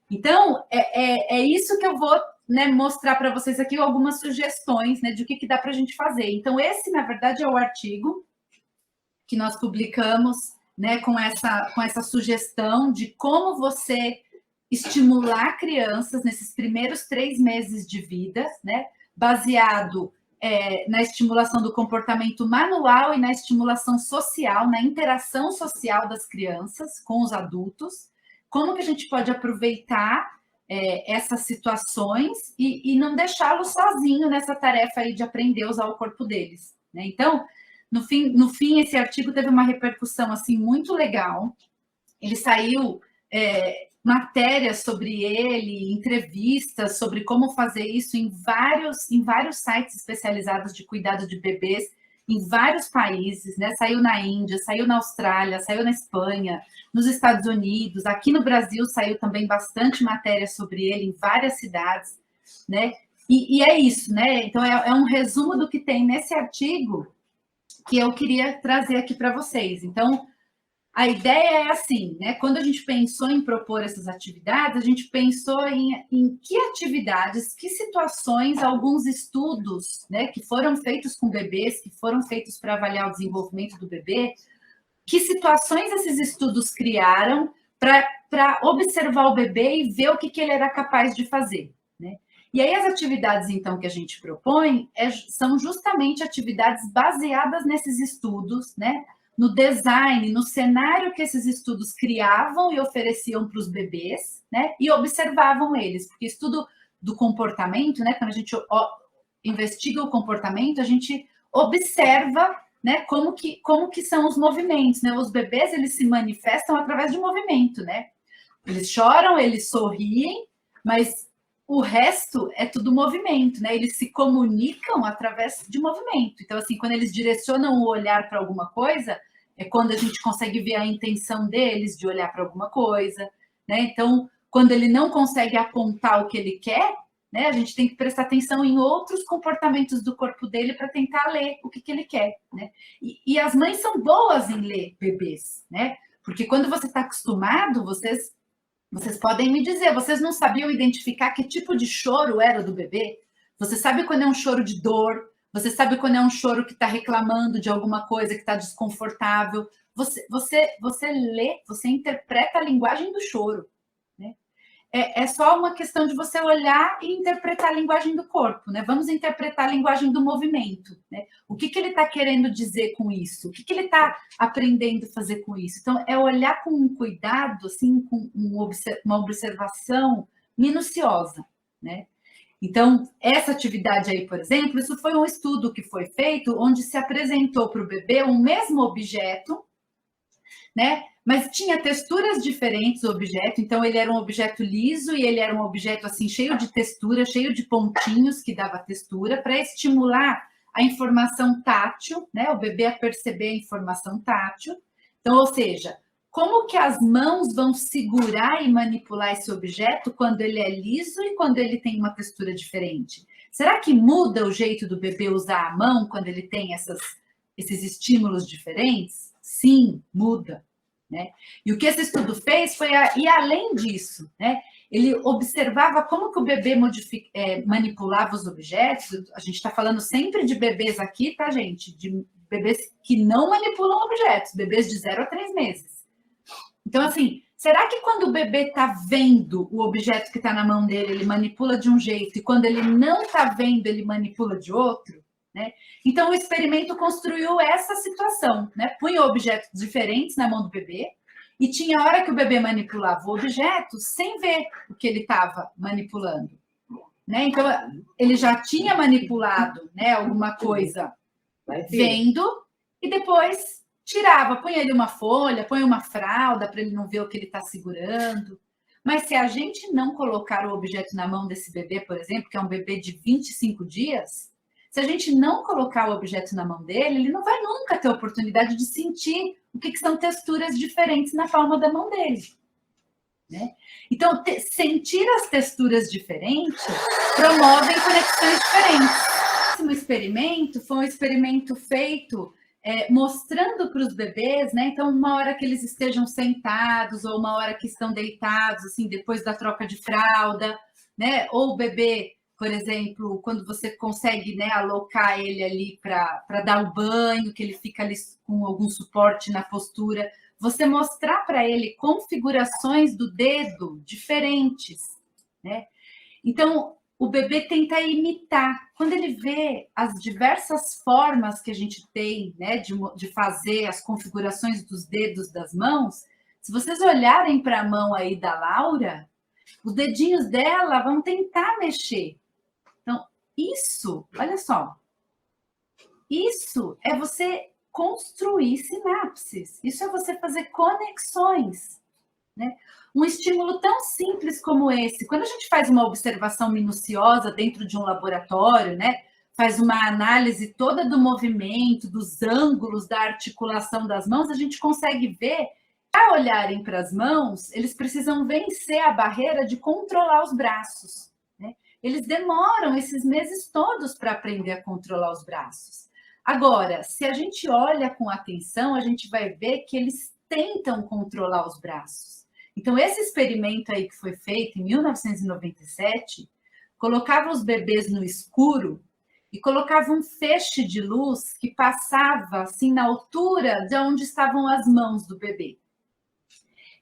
Então, é isso que eu vou, né, mostrar para vocês aqui algumas sugestões, né, de o que dá para a gente fazer. Então, esse, na verdade, é o artigo que nós publicamos, né, com essa sugestão de como você estimular crianças nesses primeiros 3 meses de vida, né, baseado na estimulação do comportamento manual e na estimulação social, na interação social das crianças com os adultos, como que a gente pode aproveitar essas situações e não deixá-los sozinhos nessa tarefa aí de aprender a usar o corpo deles, né? Então, no fim, esse artigo teve uma repercussão assim muito legal. Ele saiu matérias sobre ele, entrevistas sobre como fazer isso em vários sites especializados de cuidado de bebês em vários países, né? Saiu na Índia, saiu na Austrália, saiu na Espanha, nos Estados Unidos, aqui no Brasil saiu também bastante matéria sobre ele em várias cidades, né? E é isso, né? Então é um resumo do que tem nesse artigo que eu queria trazer aqui para vocês. Então, a ideia é assim, né? Quando a gente pensou em propor essas atividades, a gente pensou em que atividades, que situações, alguns estudos, né, que foram feitos com bebês, que foram feitos para avaliar o desenvolvimento do bebê, que situações esses estudos criaram para observar o bebê e ver o que ele era capaz de fazer, né? E aí as atividades, então, que a gente propõe são justamente atividades baseadas nesses estudos, né? No design, no cenário que esses estudos criavam e ofereciam para os bebês, né? E observavam eles, porque estudo do comportamento, né? Quando a gente investiga o comportamento, a gente observa, né? Como que são os movimentos, né? Os bebês, eles se manifestam através de movimento, né? Eles choram, eles sorriem, mas o resto é tudo movimento, né? Eles se comunicam através de movimento. Então, assim, quando eles direcionam o olhar para alguma coisa, é quando a gente consegue ver a intenção deles de olhar para alguma coisa, né? Então, quando ele não consegue apontar o que ele quer, né? A gente tem que prestar atenção em outros comportamentos do corpo dele para tentar ler o que ele quer, né? E as mães são boas em ler bebês, né? Porque quando você está acostumado, vocês podem me dizer, vocês não sabiam identificar que tipo de choro era do bebê? Você sabe quando é um choro de dor? Você sabe quando é um choro que está reclamando de alguma coisa, que está desconfortável? Você lê, você interpreta a linguagem do choro, né? É só uma questão de você olhar e interpretar a linguagem do corpo, né? Vamos interpretar a linguagem do movimento, né? O que ele está querendo dizer com isso? O que ele está aprendendo a fazer com isso? Então, é olhar com um cuidado, assim, com uma observação minuciosa, né? Então, essa atividade aí, por exemplo, isso foi um estudo que foi feito onde se apresentou para o bebê o mesmo objeto, né? Mas tinha texturas diferentes o objeto, então ele era um objeto liso e ele era um objeto assim cheio de textura, cheio de pontinhos que dava textura para estimular a informação tátil, né? O bebê a perceber a informação tátil. Então, ou seja, como que as mãos vão segurar e manipular esse objeto quando ele é liso e quando ele tem uma textura diferente? Será que muda o jeito do bebê usar a mão quando ele tem esses estímulos diferentes? Sim, muda. Né? E o que esse estudo fez foi ir além disso, né? Ele observava como que o bebê manipulava os objetos. A gente está falando sempre de bebês aqui, tá, gente? De bebês que não manipulam objetos, bebês de 0 a 3 meses. Então, assim, será que quando o bebê está vendo o objeto que está na mão dele, ele manipula de um jeito, e quando ele não está vendo, ele manipula de outro? Né? Então, o experimento construiu essa situação, né? Punha objetos diferentes na mão do bebê e tinha hora que o bebê manipulava o objeto sem ver o que ele estava manipulando, né? Então, ele já tinha manipulado, né, alguma coisa vendo e depois tirava, põe ali uma folha, põe uma fralda para ele não ver o que ele está segurando. Mas se a gente não colocar o objeto na mão desse bebê, por exemplo, que é um bebê de 25 dias, Se a gente não colocar o objeto na mão dele, ele não vai nunca ter oportunidade de sentir o que são texturas diferentes na palma da mão dele, né? Então, sentir as texturas diferentes promovem conexões diferentes. O experimento foi um experimento feito mostrando para os bebês, né? Então, uma hora que eles estejam sentados ou uma hora que estão deitados, assim, depois da troca de fralda, né? Ou o bebê, por exemplo, quando você consegue, né, alocar ele ali para dar o banho, que ele fica ali com algum suporte na postura, você mostrar para ele configurações do dedo diferentes, né? Então, o bebê tenta imitar. Quando ele vê as diversas formas que a gente tem, né, de fazer as configurações dos dedos das mãos, se vocês olharem para a mão aí da Laura, os dedinhos dela vão tentar mexer. Então, isso, olha só, isso é você construir sinapses, isso é você fazer conexões, né? Um estímulo tão simples como esse, quando a gente faz uma observação minuciosa dentro de um laboratório, né? Faz uma análise toda do movimento, dos ângulos da articulação das mãos, a gente consegue ver, ao olharem para as mãos, eles precisam vencer a barreira de controlar os braços, né? Eles demoram esses meses todos para aprender a controlar os braços. Agora, se a gente olha com atenção, a gente vai ver que eles tentam controlar os braços. Então, esse experimento aí que foi feito em 1997, colocava os bebês no escuro e colocava um feixe de luz que passava assim na altura de onde estavam as mãos do bebê.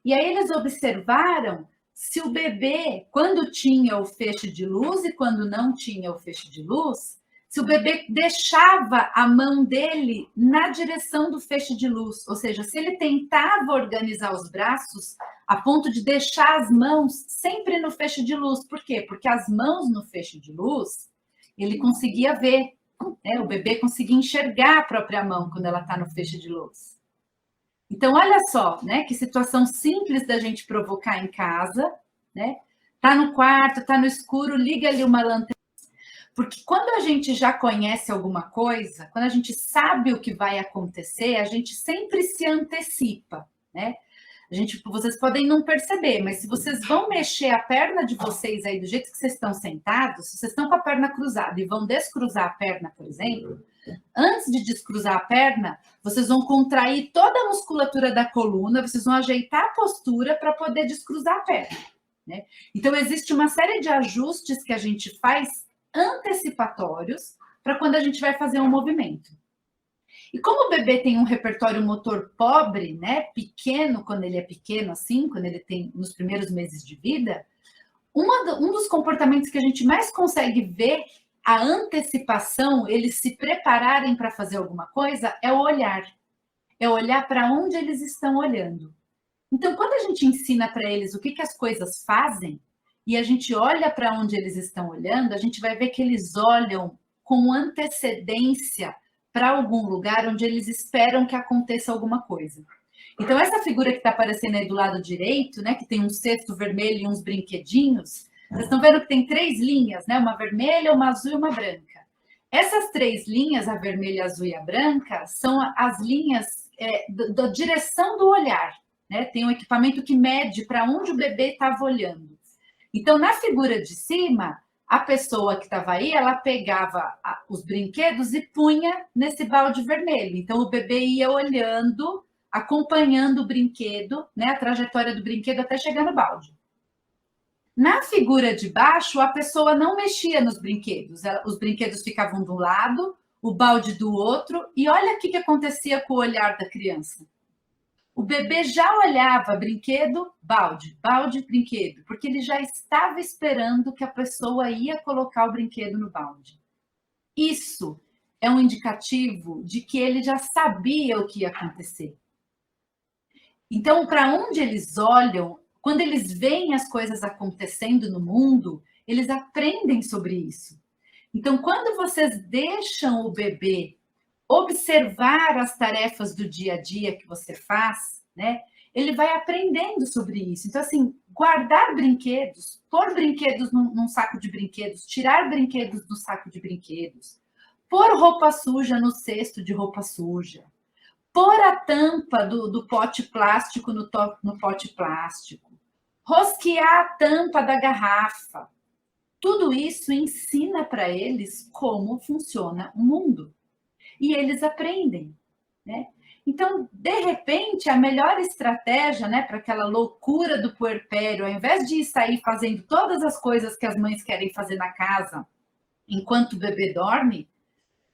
E aí eles observaram se o bebê, quando tinha o feixe de luz e quando não tinha o feixe de luz, se o bebê deixava a mão dele na direção do feixe de luz, ou seja, se ele tentava organizar os braços a ponto de deixar as mãos sempre no feixe de luz. Por quê? Porque as mãos no feixe de luz, ele conseguia ver, né? O bebê conseguia enxergar a própria mão quando ela está no feixe de luz. Então, olha só, né? Que situação simples da gente provocar em casa, né? Tá no quarto, tá no escuro, liga ali uma lanterna. Porque quando a gente já conhece alguma coisa, quando a gente sabe o que vai acontecer, a gente sempre se antecipa, né? Vocês podem não perceber, mas se vocês vão mexer a perna de vocês aí do jeito que vocês estão sentados, se vocês estão com a perna cruzada e vão descruzar a perna, por exemplo, antes de descruzar a perna, vocês vão contrair toda a musculatura da coluna, vocês vão ajeitar a postura para poder descruzar a perna, né? Então, existe uma série de ajustes que a gente faz antecipatórios para quando a gente vai fazer um movimento. E como o bebê tem um repertório motor pobre, né, pequeno, quando ele é pequeno assim, quando ele tem nos primeiros meses de vida, um dos comportamentos que a gente mais consegue ver a antecipação, eles se prepararem para fazer alguma coisa, é o olhar. É olhar para onde eles estão olhando. Então, quando a gente ensina para eles o que as coisas fazem, e a gente olha para onde eles estão olhando, a gente vai ver que eles olham com antecedência para algum lugar onde eles esperam que aconteça alguma coisa. Então, essa figura que está aparecendo aí do lado direito, né, que tem um cesto vermelho e uns brinquedinhos, vocês estão vendo que tem 3 linhas, né? Uma vermelha, uma azul e uma branca. Essas 3 linhas, a vermelha, a azul e a branca, são as linhas da direção do olhar, né? Tem um equipamento que mede para onde o bebê estava olhando. Então, na figura de cima, a pessoa que estava aí, ela pegava os brinquedos e punha nesse balde vermelho. Então, o bebê ia olhando, acompanhando o brinquedo, né, a trajetória do brinquedo até chegar no balde. Na figura de baixo, a pessoa não mexia nos brinquedos. Os brinquedos ficavam de um lado, o balde do outro, e olha o que acontecia com o olhar da criança. O bebê já olhava brinquedo, balde, balde, brinquedo, porque ele já estava esperando que a pessoa ia colocar o brinquedo no balde. Isso é um indicativo de que ele já sabia o que ia acontecer. Então, para onde eles olham, quando eles veem as coisas acontecendo no mundo, eles aprendem sobre isso. Então, quando vocês deixam o bebê observar as tarefas do dia a dia que você faz, né? Ele vai aprendendo sobre isso. Então, assim, guardar brinquedos, pôr brinquedos num saco de brinquedos, tirar brinquedos do saco de brinquedos, pôr roupa suja no cesto de roupa suja, pôr a tampa do pote plástico no pote plástico, rosquear a tampa da garrafa. Tudo isso ensina para eles como funciona o mundo. E eles aprendem, né? Então, de repente, a melhor estratégia, né, para aquela loucura do puerpério, ao invés de sair fazendo todas as coisas que as mães querem fazer na casa enquanto o bebê dorme,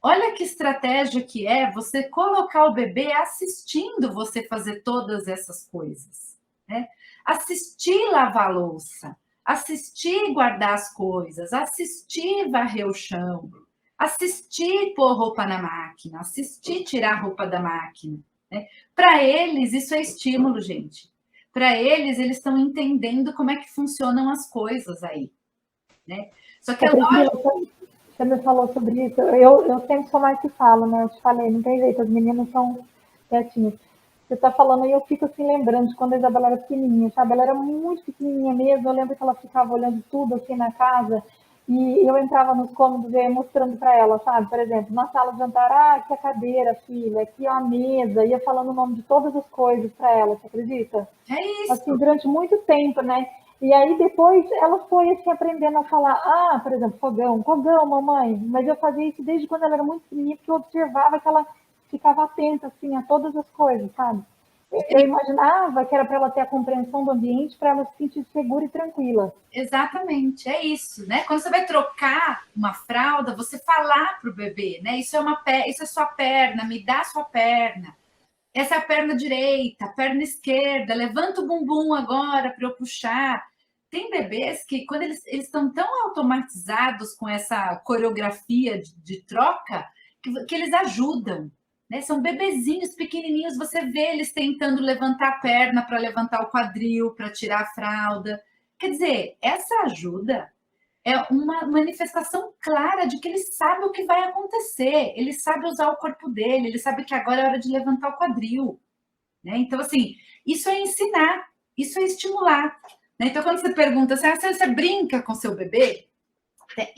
olha que estratégia que é você colocar o bebê assistindo você fazer todas essas coisas, né? Assistir lavar a louça, assistir guardar as coisas, assistir varrer o chão, assistir pôr roupa na máquina, assistir tirar a roupa da máquina, né? Para eles, isso é estímulo, gente. Para eles, eles estão entendendo como é que funcionam as coisas aí, né? Só que é lógico... Você me falou sobre isso. Eu sempre sou mais que falo, né? Eu te falei, não tem jeito, as meninas são quietinhas. Você está falando e eu fico assim lembrando de quando a Isabela era pequenininha, sabe? Ela era muito pequenininha mesmo. Eu lembro que ela ficava olhando tudo assim na casa e eu entrava nos cômodos e ia mostrando para ela, sabe? Por exemplo, na sala de jantar, aqui a cadeira, filha, aqui a mesa, ia falando o nome de todas as coisas para ela, você acredita? É isso. Assim, durante muito tempo, né? E aí depois ela foi assim aprendendo a falar, por exemplo, fogão, mamãe. Mas eu fazia isso desde quando ela era muito pequenininha, porque eu observava que ela ficava atenta assim a todas as coisas, sabe? Eu imaginava que era para ela ter a compreensão do ambiente, para ela se sentir segura e tranquila. Exatamente, é isso, né? Quando você vai trocar uma fralda, você falar para o bebê, né? Isso é sua perna, me dá sua perna. Essa é a perna direita, a perna esquerda, levanta o bumbum agora para eu puxar. Tem bebês que, quando eles estão tão automatizados com essa coreografia de troca, que eles ajudam, né? São bebezinhos pequenininhos, você vê eles tentando levantar a perna para levantar o quadril, para tirar a fralda. Quer dizer, essa ajuda é uma manifestação clara de que ele sabe o que vai acontecer, ele sabe usar o corpo dele, ele sabe que agora é hora de levantar o quadril, né? Então, assim, isso é ensinar, isso é estimular, né? Então, quando você pergunta assim, você brinca com seu bebê?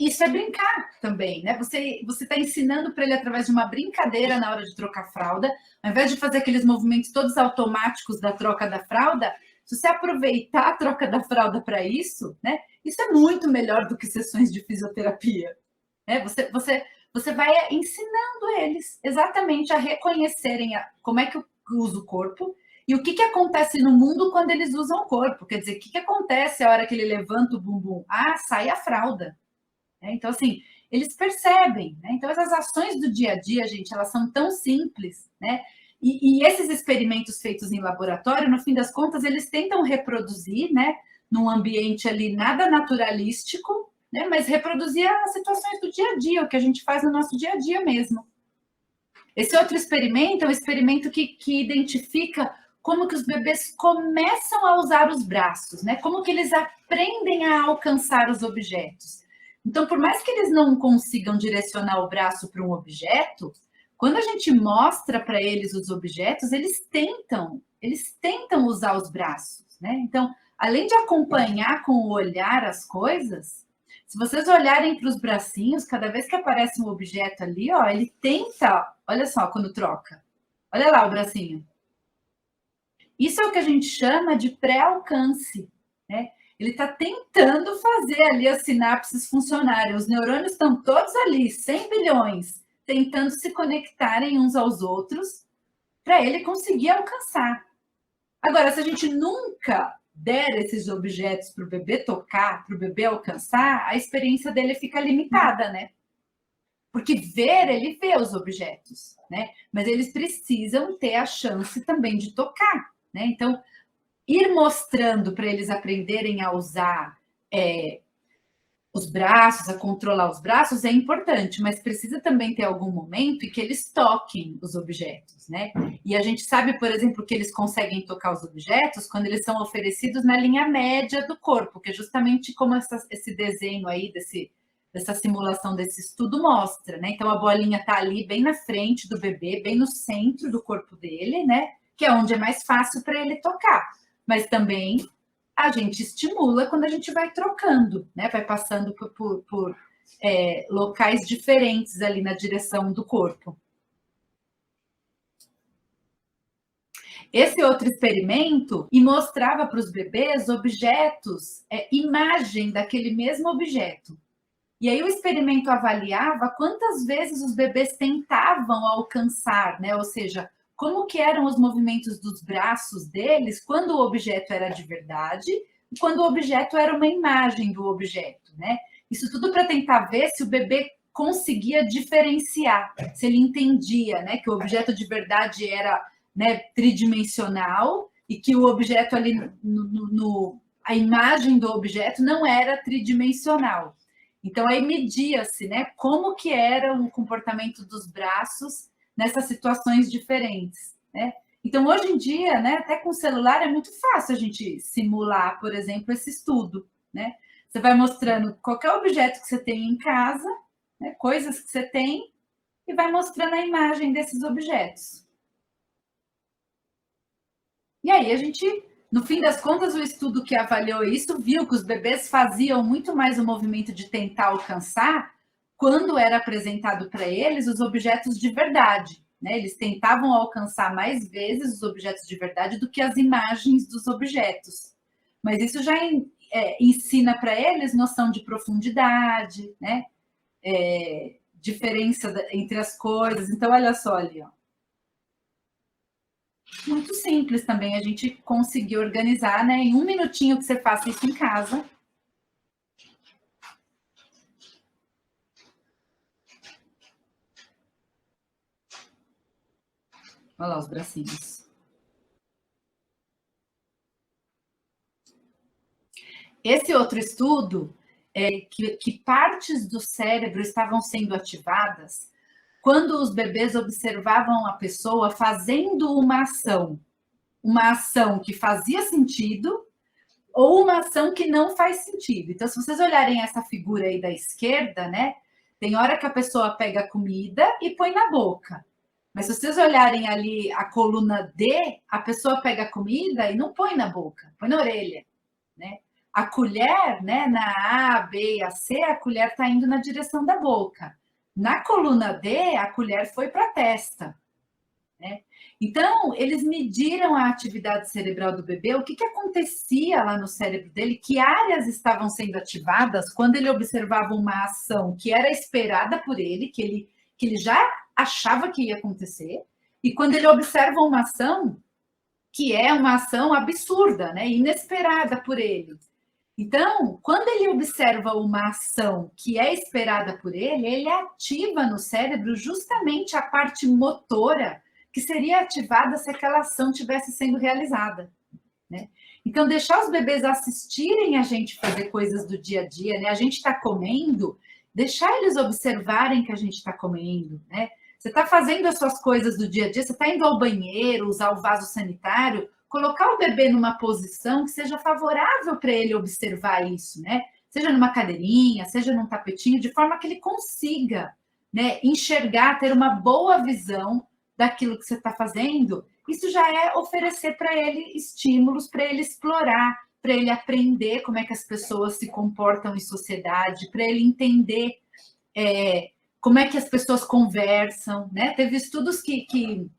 Isso é brincar também, né? Você está ensinando para ele através de uma brincadeira na hora de trocar fralda, ao invés de fazer aqueles movimentos todos automáticos da troca da fralda, se você aproveitar a troca da fralda para isso, né? Isso é muito melhor do que sessões de fisioterapia, né? Você vai ensinando eles exatamente a reconhecerem como é que usa o corpo e o que acontece no mundo quando eles usam o corpo. Quer dizer, o que acontece a hora que ele levanta o bumbum? Sai a fralda. Então, assim, eles percebem, né? Então, essas ações do dia a dia, gente, elas são tão simples, né? E esses experimentos feitos em laboratório, no fim das contas, eles tentam reproduzir, né? Num ambiente ali nada naturalístico, né? Mas reproduzir as situações do dia a dia, o que a gente faz no nosso dia a dia mesmo. Esse outro experimento é um experimento que identifica como que os bebês começam a usar os braços, né? Como que eles aprendem a alcançar os objetos. Então, por mais que eles não consigam direcionar o braço para um objeto, quando a gente mostra para eles os objetos, eles tentam usar os braços, né? Então, além de acompanhar com o olhar as coisas, se vocês olharem para os bracinhos, cada vez que aparece um objeto ali, ele tenta, olha só, quando troca. Olha lá o bracinho. Isso é o que a gente chama de pré-alcance, né? Ele está tentando fazer ali as sinapses funcionarem. Os neurônios estão todos ali, 100 bilhões, tentando se conectarem uns aos outros para ele conseguir alcançar. Agora, se a gente nunca der esses objetos para o bebê tocar, para o bebê alcançar, a experiência dele fica limitada, né? Porque ele vê os objetos, né? Mas eles precisam ter a chance também de tocar, né? Então, ir mostrando para eles aprenderem a usar os braços, a controlar os braços é importante, mas precisa também ter algum momento em que eles toquem os objetos, né? E a gente sabe, por exemplo, que eles conseguem tocar os objetos quando eles são oferecidos na linha média do corpo, que é justamente como esse desenho aí dessa simulação desse estudo mostra, né? Então a bolinha está ali bem na frente do bebê, bem no centro do corpo dele, né? Que é onde é mais fácil para ele tocar. Mas também a gente estimula quando a gente vai trocando, né? Vai passando por locais diferentes ali na direção do corpo. Esse outro experimento e mostrava para os bebês objetos, imagem daquele mesmo objeto. E aí o experimento avaliava quantas vezes os bebês tentavam alcançar, né? Ou seja, como que eram os movimentos dos braços deles quando o objeto era de verdade e quando o objeto era uma imagem do objeto, né? Isso tudo para tentar ver se o bebê conseguia diferenciar, se ele entendia, né, que o objeto de verdade era, né, tridimensional e que o objeto ali, a imagem do objeto não era tridimensional. Então, aí media-se, né, como que era o comportamento dos braços nessas situações diferentes, né? Então, hoje em dia, né, até com o celular é muito fácil a gente simular, por exemplo, esse estudo, né? Você vai mostrando qualquer objeto que você tem em casa, né, coisas que você tem, e vai mostrando a imagem desses objetos. E aí a gente, no fim das contas, o estudo que avaliou isso viu que os bebês faziam muito mais o movimento de tentar alcançar quando era apresentado para eles os objetos de verdade, né? Eles tentavam alcançar mais vezes os objetos de verdade do que as imagens dos objetos. Mas isso já ensina para eles noção de profundidade, né? Diferença entre as coisas. Então, olha só ali, ó. Muito simples também a gente conseguir organizar, né? Em um minutinho que você faça isso em casa. Olha lá os bracinhos. Esse outro estudo é que partes do cérebro estavam sendo ativadas quando os bebês observavam a pessoa fazendo uma ação que fazia sentido ou uma ação que não faz sentido. Então, se vocês olharem essa figura aí da esquerda, né, tem hora que a pessoa pega a comida e põe na boca. Mas se vocês olharem ali a coluna D, a pessoa pega a comida e não põe na boca, põe na orelha, né? A colher, né, na A, B e a C, a colher está indo na direção da boca. Na coluna D, a colher foi para a testa, né? Então, eles mediram a atividade cerebral do bebê, o que acontecia lá no cérebro dele, que áreas estavam sendo ativadas quando ele observava uma ação que era esperada por ele, que ele já achava que ia acontecer, e quando ele observa uma ação que é uma ação absurda, né, inesperada por ele. Então, quando ele observa uma ação que é esperada por ele ativa no cérebro justamente a parte motora que seria ativada se aquela ação estivesse sendo realizada, né? Então, deixar os bebês assistirem a gente fazer coisas do dia a dia, né? A gente está comendo, deixar eles observarem que a gente está comendo, né? Você está fazendo as suas coisas do dia a dia, você está indo ao banheiro, usar o vaso sanitário, colocar o bebê numa posição que seja favorável para ele observar isso, né? Seja numa cadeirinha, seja num tapetinho, de forma que ele consiga, né, enxergar, ter uma boa visão daquilo que você está fazendo. Isso já é oferecer para ele estímulos, para ele explorar, para ele aprender como é que as pessoas se comportam em sociedade, para ele entender como é que as pessoas conversam, né? Teve estudos que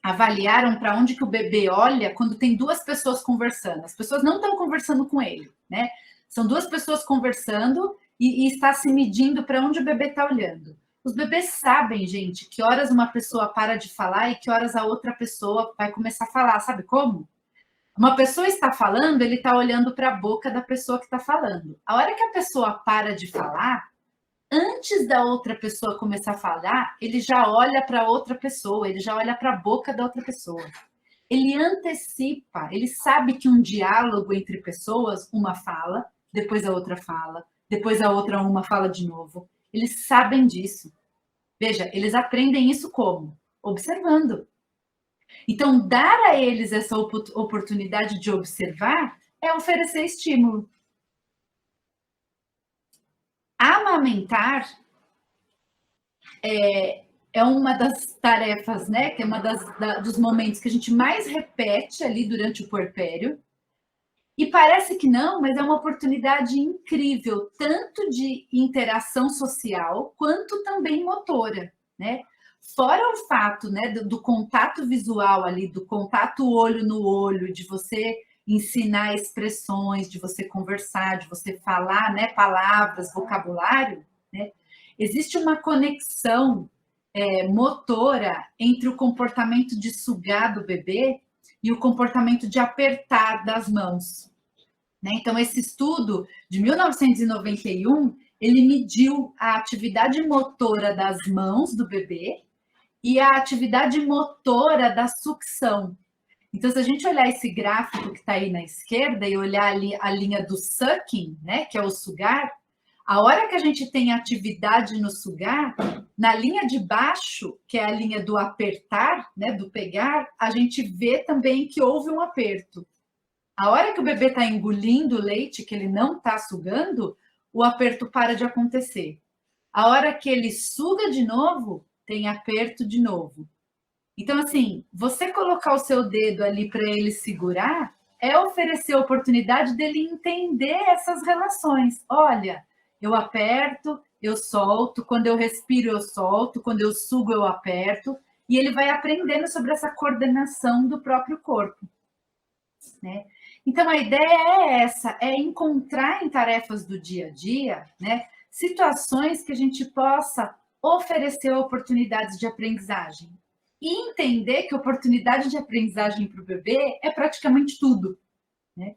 avaliaram para onde que o bebê olha quando tem duas pessoas conversando. As pessoas não estão conversando com ele, né? São duas pessoas conversando e está se medindo para onde o bebê está olhando. Os bebês sabem, gente, que horas uma pessoa para de falar e que horas a outra pessoa vai começar a falar. Sabe como? Uma pessoa está falando, ele está olhando para a boca da pessoa que está falando. A hora que a pessoa para de falar, antes da outra pessoa começar a falar, ele já olha para outra pessoa, ele já olha para a boca da outra pessoa. Ele antecipa, ele sabe que um diálogo entre pessoas, uma fala, depois a outra fala, depois a outra uma fala de novo. Eles sabem disso. Veja, eles aprendem isso como? Observando. Então, dar a eles essa oportunidade de observar é oferecer estímulo. Amamentar é uma das tarefas, né? Que é uma dos momentos que a gente mais repete ali durante o puerpério. E parece que não, mas é uma oportunidade incrível, tanto de interação social, quanto também motora, né? Fora o fato, né, do contato visual ali, do contato olho no olho, de você ensinar expressões, de você conversar, de você falar, né, palavras, vocabulário, né? Existe uma conexão motora entre o comportamento de sugar do bebê e o comportamento de apertar das mãos. Né? Então, esse estudo de 1991, ele mediu a atividade motora das mãos do bebê e a atividade motora da sucção. Então, se a gente olhar esse gráfico que está aí na esquerda e olhar ali a linha do sucking, né, que é o sugar, a hora que a gente tem atividade no sugar, na linha de baixo, que é a linha do apertar, né, do pegar, a gente vê também que houve um aperto. A hora que o bebê está engolindo o leite, que ele não está sugando, o aperto para de acontecer. A hora que ele suga de novo, tem aperto de novo. Então, assim, você colocar o seu dedo ali para ele segurar é oferecer a oportunidade dele entender essas relações. Olha, eu aperto, eu solto, quando eu respiro, eu solto, quando eu sugo, eu aperto, e ele vai aprendendo sobre essa coordenação do próprio corpo, né? Então, a ideia é essa, é encontrar em tarefas do dia a dia, né, situações que a gente possa oferecer oportunidades de aprendizagem. E entender que oportunidade de aprendizagem para o bebê é praticamente tudo, né?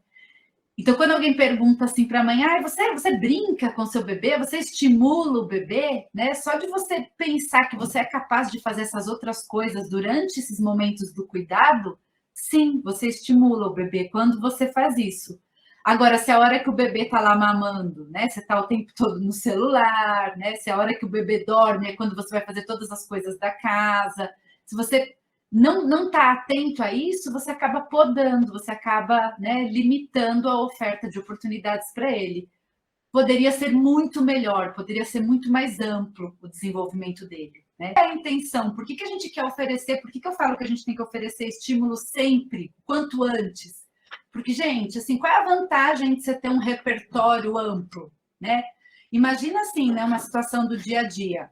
Então, quando alguém pergunta assim para a mãe, você brinca com seu bebê, você estimula o bebê, né? Só de você pensar que você é capaz de fazer essas outras coisas durante esses momentos do cuidado, sim, você estimula o bebê quando você faz isso. Agora, se a hora que o bebê está lá mamando, né? Você está o tempo todo no celular, né? Se a hora que o bebê dorme é quando você vai fazer todas as coisas da casa. Se você não está atento a isso, você acaba podando, você acaba, né, limitando a oferta de oportunidades para ele. Poderia ser muito melhor, poderia ser muito mais amplo o desenvolvimento dele. Né? É a intenção, por que a gente quer oferecer, por que eu falo que a gente tem que oferecer estímulo sempre, quanto antes? Porque, gente, assim, qual é a vantagem de você ter um repertório amplo? Né? Imagina assim, né, uma situação do dia a dia.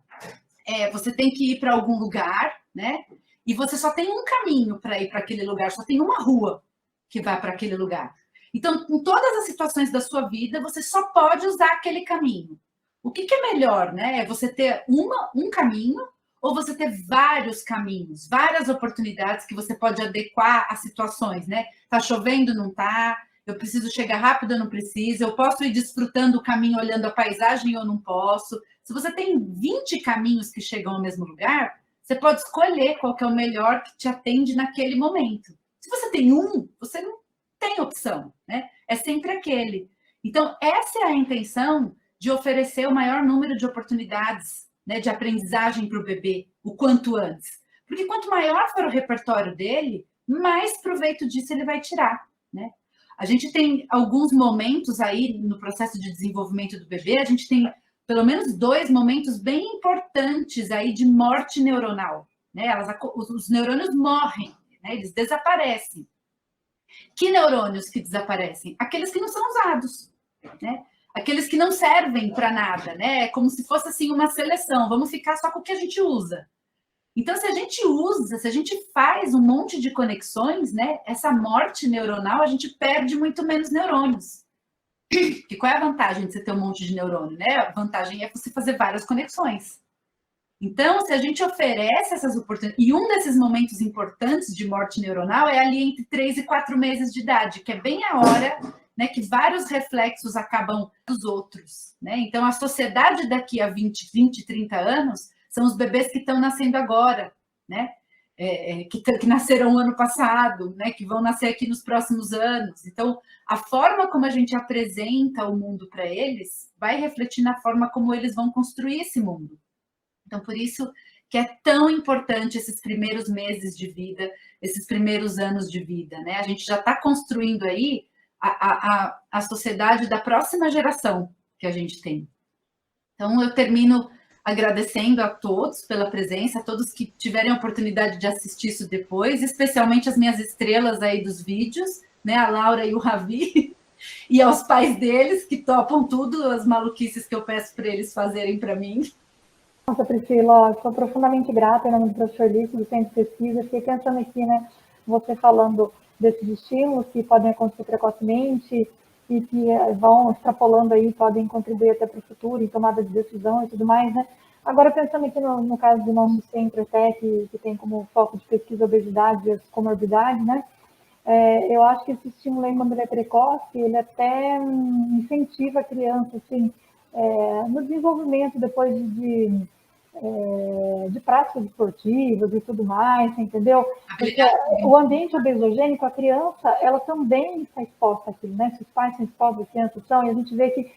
Você tem que ir para algum lugar, né? E você só tem um caminho para ir para aquele lugar, só tem uma rua que vai para aquele lugar. Então, em todas as situações da sua vida, você só pode usar aquele caminho. O que é melhor, né? É você ter um caminho ou você ter vários caminhos, várias oportunidades que você pode adequar às situações, né? Tá chovendo, não tá? Eu preciso chegar rápido, eu não preciso. Eu posso ir desfrutando o caminho, olhando a paisagem, ou não posso. Se você tem 20 caminhos que chegam ao mesmo lugar, você pode escolher qual que é o melhor que te atende naquele momento. Se você tem um, você não tem opção, né? É sempre aquele. Então, essa é a intenção de oferecer o maior número de oportunidades, né, de aprendizagem para o bebê, o quanto antes. Porque quanto maior for o repertório dele, mais proveito disso ele vai tirar, né? A gente tem alguns momentos aí no processo de desenvolvimento do bebê, a gente tem pelo menos 2 momentos bem importantes aí de morte neuronal, né? Os neurônios morrem, né? Eles desaparecem. Que neurônios que desaparecem? Aqueles que não são usados, né? Aqueles que não servem para nada, né? É como se fosse assim uma seleção, vamos ficar só com o que a gente usa. Então, se a gente usa, se a gente faz um monte de conexões, né? Essa morte neuronal, a gente perde muito menos neurônios. E qual é a vantagem de você ter um monte de neurônio, né? A vantagem é você fazer várias conexões. Então, se a gente oferece essas oportunidades, e um desses momentos importantes de morte neuronal é ali entre 3 e 4 meses de idade, que é bem a hora, né, que vários reflexos acabam dos outros, né? Então, a sociedade daqui a 20, 30 anos são os bebês que estão nascendo agora, né? Que nasceram ano passado, né? Que vão nascer aqui nos próximos anos. Então, a forma como a gente apresenta o mundo para eles vai refletir na forma como eles vão construir esse mundo. Então, por isso que é tão importante esses primeiros meses de vida, esses primeiros anos de vida, né? A gente já está construindo aí a sociedade da próxima geração que a gente tem. Então, eu termino agradecendo a todos pela presença, a todos que tiverem a oportunidade de assistir isso depois, especialmente as minhas estrelas aí dos vídeos, né? A Laura e o Ravi. E aos pais deles, que topam tudo, as maluquices que eu peço para eles fazerem para mim. Nossa, Priscila, sou profundamente grata em nome do professor Lício, do Centro de Pesquisa. Fiquei pensando aqui, né, você falando desses estímulos que podem acontecer precocemente e que vão extrapolando aí, podem contribuir até para o futuro, em tomada de decisão e tudo mais, né? Agora, pensando aqui no caso do nosso centro até, que tem como foco de pesquisa a obesidade e as comorbidades, né? Eu acho que esse estímulo aí, quando ele é precoce, ele até incentiva a criança, assim, no desenvolvimento depois de práticas esportivas e tudo mais, entendeu? Porque o ambiente obesogênico, a criança, ela também está exposta àquilo, né? Se os pais são expostos, as crianças são, e a gente vê que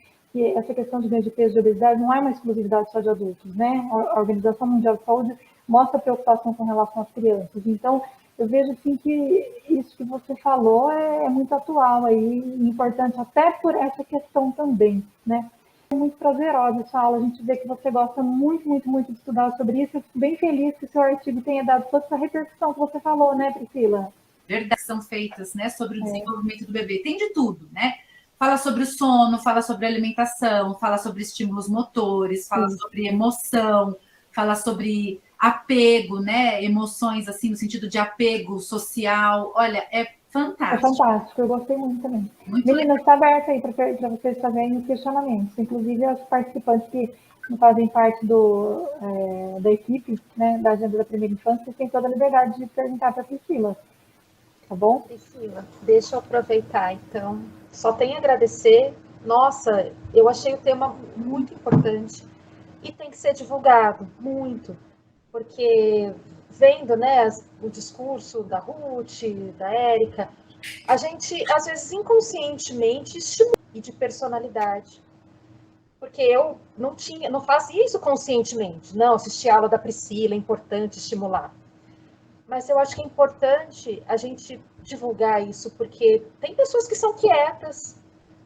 essa questão de ganho de peso e de obesidade não é uma exclusividade só de adultos, né? A Organização Mundial de Saúde mostra preocupação com relação às crianças. Então, eu vejo assim que isso que você falou é muito atual aí, importante até por essa questão também, né? É muito prazerosa essa aula, a gente vê que você gosta muito, muito, muito de estudar sobre isso. Eu fico bem feliz que o seu artigo tenha dado toda essa repercussão que você falou, né, Priscila? Verdade, são feitas, né, sobre o desenvolvimento do bebê. Tem de tudo, né? Fala sobre o sono, fala sobre alimentação, fala sobre estímulos motores, fala sobre emoção, fala sobre apego, né? Emoções, assim, no sentido de apego social. Olha, é fantástico. É fantástico, eu gostei muito também. Muito Meninas, está aberta aí para vocês fazerem questionamentos. Inclusive, as participantes que não fazem parte da equipe, né, da Agenda da Primeira Infância, vocês têm toda a liberdade de perguntar para a Priscila. Tá bom? Priscila, deixa eu aproveitar, então. Só tenho a agradecer. Nossa, eu achei o tema muito importante e tem que ser divulgado, muito. Porque vendo, né, o discurso da Ruth, da Érica, a gente, às vezes, inconscientemente estimula e de personalidade. Porque eu não fazia isso conscientemente. Não, assistir a aula da Priscila, é importante estimular. Mas eu acho que é importante a gente divulgar isso, porque tem pessoas que são quietas,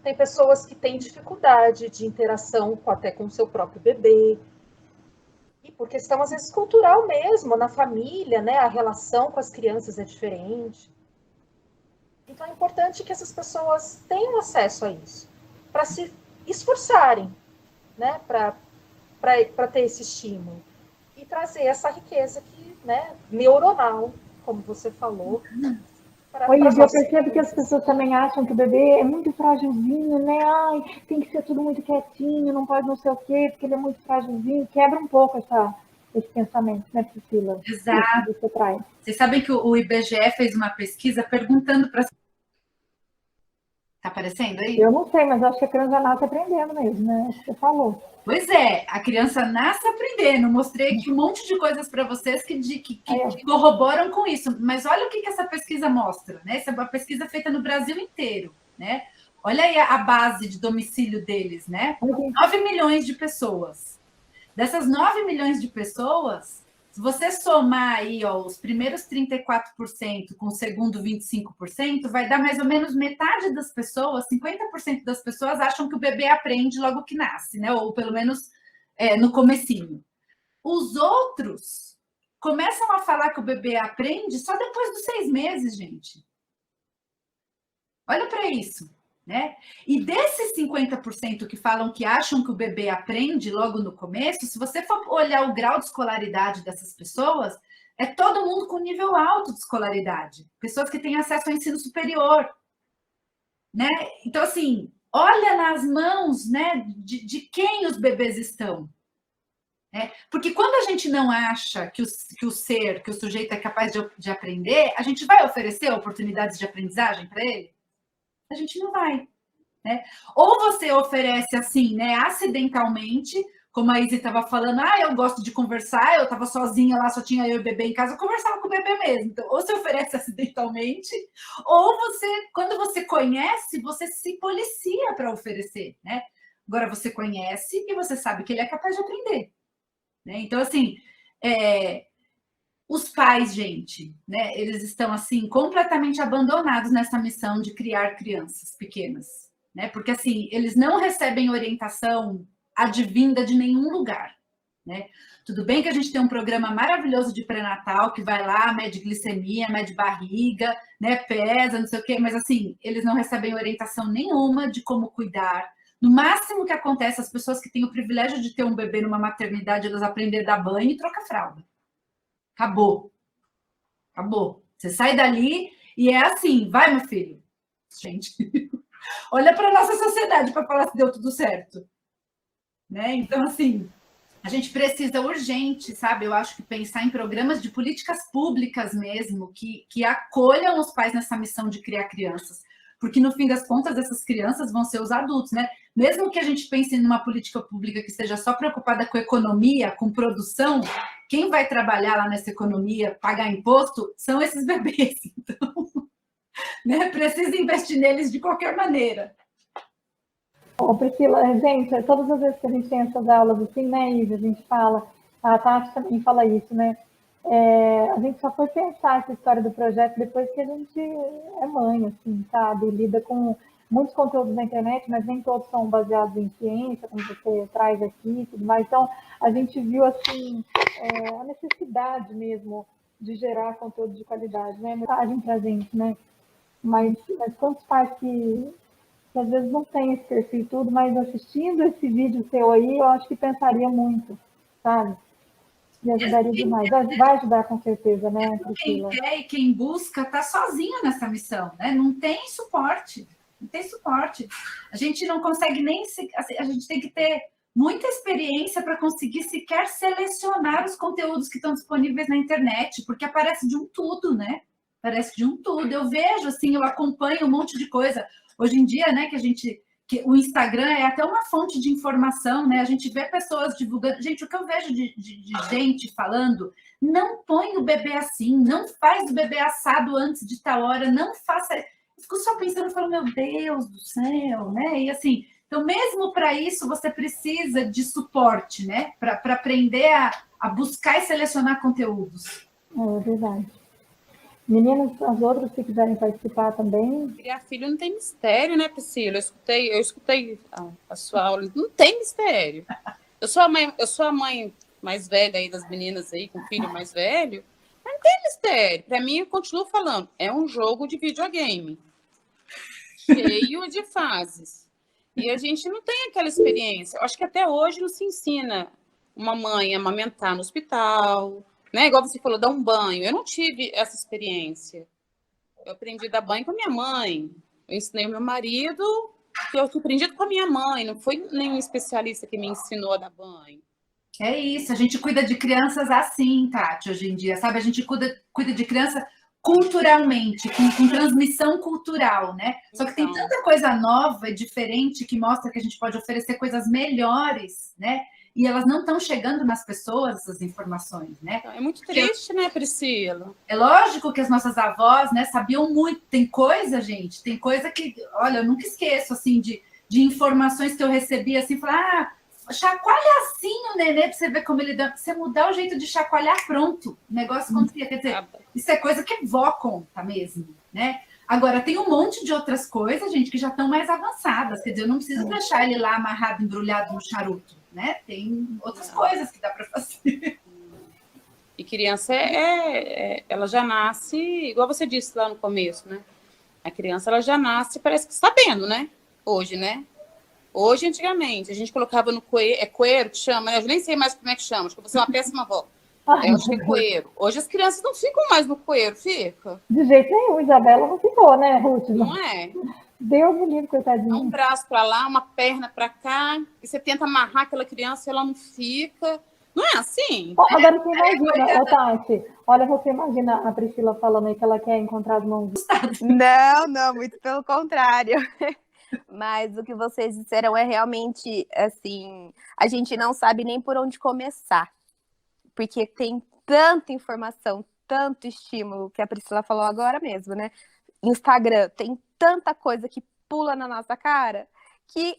tem pessoas que têm dificuldade de interação até com o seu próprio bebê. E por questão, às vezes, cultural mesmo, na família, né? A relação com as crianças é diferente. Então é importante que essas pessoas tenham acesso a isso, para se esforçarem, né? Para ter esse estímulo. E trazer essa riqueza que, né, neuronal, como você falou. Oi, eu percebo que as pessoas também acham que o bebê é muito frágilzinho, né? Ai, tem que ser tudo muito quietinho, não pode não sei o quê, porque ele é muito frágilzinho. Quebra um pouco esse pensamento, né, Priscila? Exato. Você traz. Vocês sabem que o IBGE fez uma pesquisa perguntando para... Tá aparecendo aí? Eu não sei, mas acho que a criança nasce aprendendo mesmo, né? Acho que você falou. Pois é, a criança nasce aprendendo. Mostrei aqui um monte de coisas para vocês que corroboram com isso. Mas olha o que essa pesquisa mostra, né? Essa é uma pesquisa feita no Brasil inteiro, né? Olha aí a base de domicílio deles, né? 9 milhões de pessoas. Dessas 9 milhões de pessoas, se você somar aí, ó, os primeiros 34% com o segundo 25%, vai dar mais ou menos metade das pessoas, 50% das pessoas acham que o bebê aprende logo que nasce, né? Ou pelo menos no comecinho. Os outros começam a falar que o bebê aprende só depois dos 6 meses, gente. Olha para isso. Né? E desses 50% que falam que acham que o bebê aprende logo no começo, se você for olhar o grau de escolaridade dessas pessoas, é todo mundo com nível alto de escolaridade, pessoas que têm acesso ao ensino superior. Né? Então, assim, olha nas mãos, né, de quem os bebês estão. Né? Porque quando a gente não acha que o sujeito é capaz de aprender, a gente vai oferecer oportunidades de aprendizagem para ele? A gente não vai. Né? Ou você oferece assim, né, acidentalmente, como a Izzy estava falando, eu gosto de conversar, eu estava sozinha lá, só tinha eu e o bebê em casa, eu conversava com o bebê mesmo. Então, ou você oferece acidentalmente, ou você, quando você conhece, você se policia para oferecer, né? Agora você conhece e você sabe que ele é capaz de aprender. Né? Então, assim, os pais, gente, né, eles estão assim completamente abandonados nessa missão de criar crianças pequenas. Né? Porque assim, eles não recebem orientação advinda de nenhum lugar. né? Tudo bem que a gente tem um programa maravilhoso de pré-natal, que vai lá, mede glicemia, mede barriga, né, pesa, não sei o quê, mas assim, eles não recebem orientação nenhuma de como cuidar. No máximo que acontece, as pessoas que têm o privilégio de ter um bebê numa maternidade, elas aprendem a dar banho e trocar fralda. Acabou. Acabou. Você sai dali e é assim, vai, meu filho. Gente, olha para a nossa sociedade para falar se deu tudo certo. Né? Então, assim, a gente precisa urgente, sabe? Eu acho que pensar em programas de políticas públicas mesmo, que acolham os pais nessa missão de criar crianças. Porque, no fim das contas, essas crianças vão ser os adultos, né? Mesmo que a gente pense numa política pública que esteja só preocupada com economia, com produção, quem vai trabalhar lá nessa economia, pagar imposto, são esses bebês. Então, né? Precisa investir neles de qualquer maneira. Ô, Priscila, gente, todas as vezes que a gente tem essas aulas assim, né, Isa, a gente fala, a Tati também fala isso, né? A gente só foi pensar essa história do projeto depois que a gente é mãe, assim, sabe? Lida com muitos conteúdos na internet, mas nem todos são baseados em ciência, como você traz aqui e tudo mais. Então, a gente viu, assim, a necessidade mesmo de gerar conteúdo de qualidade, né? Mensagem pra gente, né? Mas quantos pais que às vezes não tem esse perfil e tudo, mas assistindo esse vídeo seu aí, eu acho que pensaria muito, sabe? E ajudaria demais. Vai ajudar com certeza, né, Priscila? Quem quer e quem busca está sozinho nessa missão, né? Não tem suporte, não tem suporte. A gente não consegue nem a gente tem que ter muita experiência para conseguir sequer selecionar os conteúdos que estão disponíveis na internet, porque aparece de um tudo, né? Aparece de um tudo. Eu vejo, assim, eu acompanho um monte de coisa. Hoje em dia, né, que o Instagram é até uma fonte de informação, né? A gente vê pessoas divulgando. Gente, o que eu vejo de gente falando, não põe o bebê assim, não faz o bebê assado antes de tal hora, não faça. Eu fico só pensando, falo, meu Deus do céu, né? E assim, então, mesmo para isso, você precisa de suporte, né? Para aprender a buscar e selecionar conteúdos. É verdade. Meninas, as outras que quiserem participar também. Criar filho não tem mistério, né, Priscila? Eu escutei a sua aula. Não tem mistério. Eu sou a mãe mais velha aí das meninas aí, com filho mais velho. Mas não tem mistério. Para mim, eu continuo falando, é um jogo de videogame. Cheio de fases. E a gente não tem aquela experiência. Eu acho que até hoje não se ensina uma mãe a amamentar no hospital, né? Igual você falou, dar um banho. Eu não tive essa experiência. Eu aprendi a dar banho com a minha mãe. Eu ensinei o meu marido, que eu aprendi com a minha mãe. Não foi nenhum especialista que me ensinou a dar banho. É isso, a gente cuida de crianças assim, Tati, hoje em dia, sabe? A gente cuida de criança culturalmente, com transmissão cultural, né? Só que tem tanta coisa nova e diferente que mostra que a gente pode oferecer coisas melhores, né? E elas não estão chegando nas pessoas, essas informações, né? É muito triste, né, Priscila? É lógico que as nossas avós, né, sabiam muito. Tem coisa, gente, tem coisa que, olha, eu nunca esqueço, assim, de informações que eu recebi, assim, falar, chacoalha assim o nenê pra você ver como ele dá. Você mudar o jeito de chacoalhar, pronto. O negócio acontecia. Quer dizer, isso é coisa que vó conta mesmo, né? Agora, tem um monte de outras coisas, gente, que já estão mais avançadas. Quer dizer, eu não preciso deixar ele lá amarrado, embrulhado no charuto, né? Tem outras coisas que dá para fazer. E criança, ela já nasce, igual você disse lá no começo, né? A criança, ela já nasce, parece que sabendo, né? Hoje, né? Hoje, antigamente, a gente colocava no coeiro, coeiro que chama, né? Eu nem sei mais como é que chama, acho que eu vou ser uma péssima avó. Eu acho que é coeiro. Hoje as crianças não ficam mais no coeiro, fica? De jeito nenhum, Isabela não ficou, né, Ruth? Não é? Deus me livre, coitadinha. Um braço para lá, uma perna para cá, e você tenta amarrar aquela criança e ela não fica. Não é assim? Agora você imagina, Tati, olha, você imagina a Priscila falando aí que ela quer encontrar as mãos. Não, muito pelo contrário. Mas o que vocês disseram é realmente, assim, a gente não sabe nem por onde começar. Porque tem tanta informação, tanto estímulo, que a Priscila falou agora mesmo, né? Instagram, tem tanta coisa que pula na nossa cara, que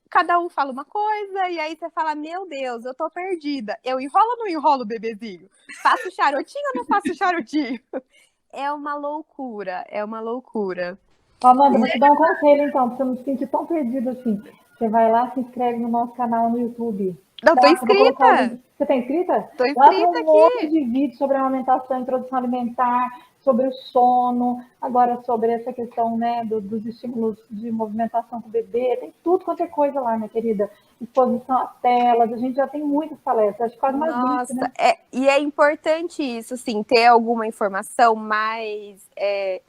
cada um fala uma coisa, e aí você fala, meu Deus, eu tô perdida. Eu enrolo ou não enrolo o bebezinho? Faço charutinho ou não faço charutinho? É uma loucura, é uma loucura. Amanda, vou te dar um conselho, então, porque eu não me senti tão perdida assim. Você vai lá, se inscreve no nosso canal no YouTube. Não, tô Tá, eu vou colocar o inscrita. link. Você tá inscrita? Tô Lá inscrita tem um monte aqui. de vídeos sobre a amamentação, introdução alimentar, sobre o sono, agora sobre essa questão, né, dos estímulos de movimentação com o bebê, tem tudo quanto é coisa lá, minha querida. Exposição a telas, a gente já tem muitas palestras, acho que quase umas 20, né? Nossa, e é importante isso, assim, ter alguma informação mais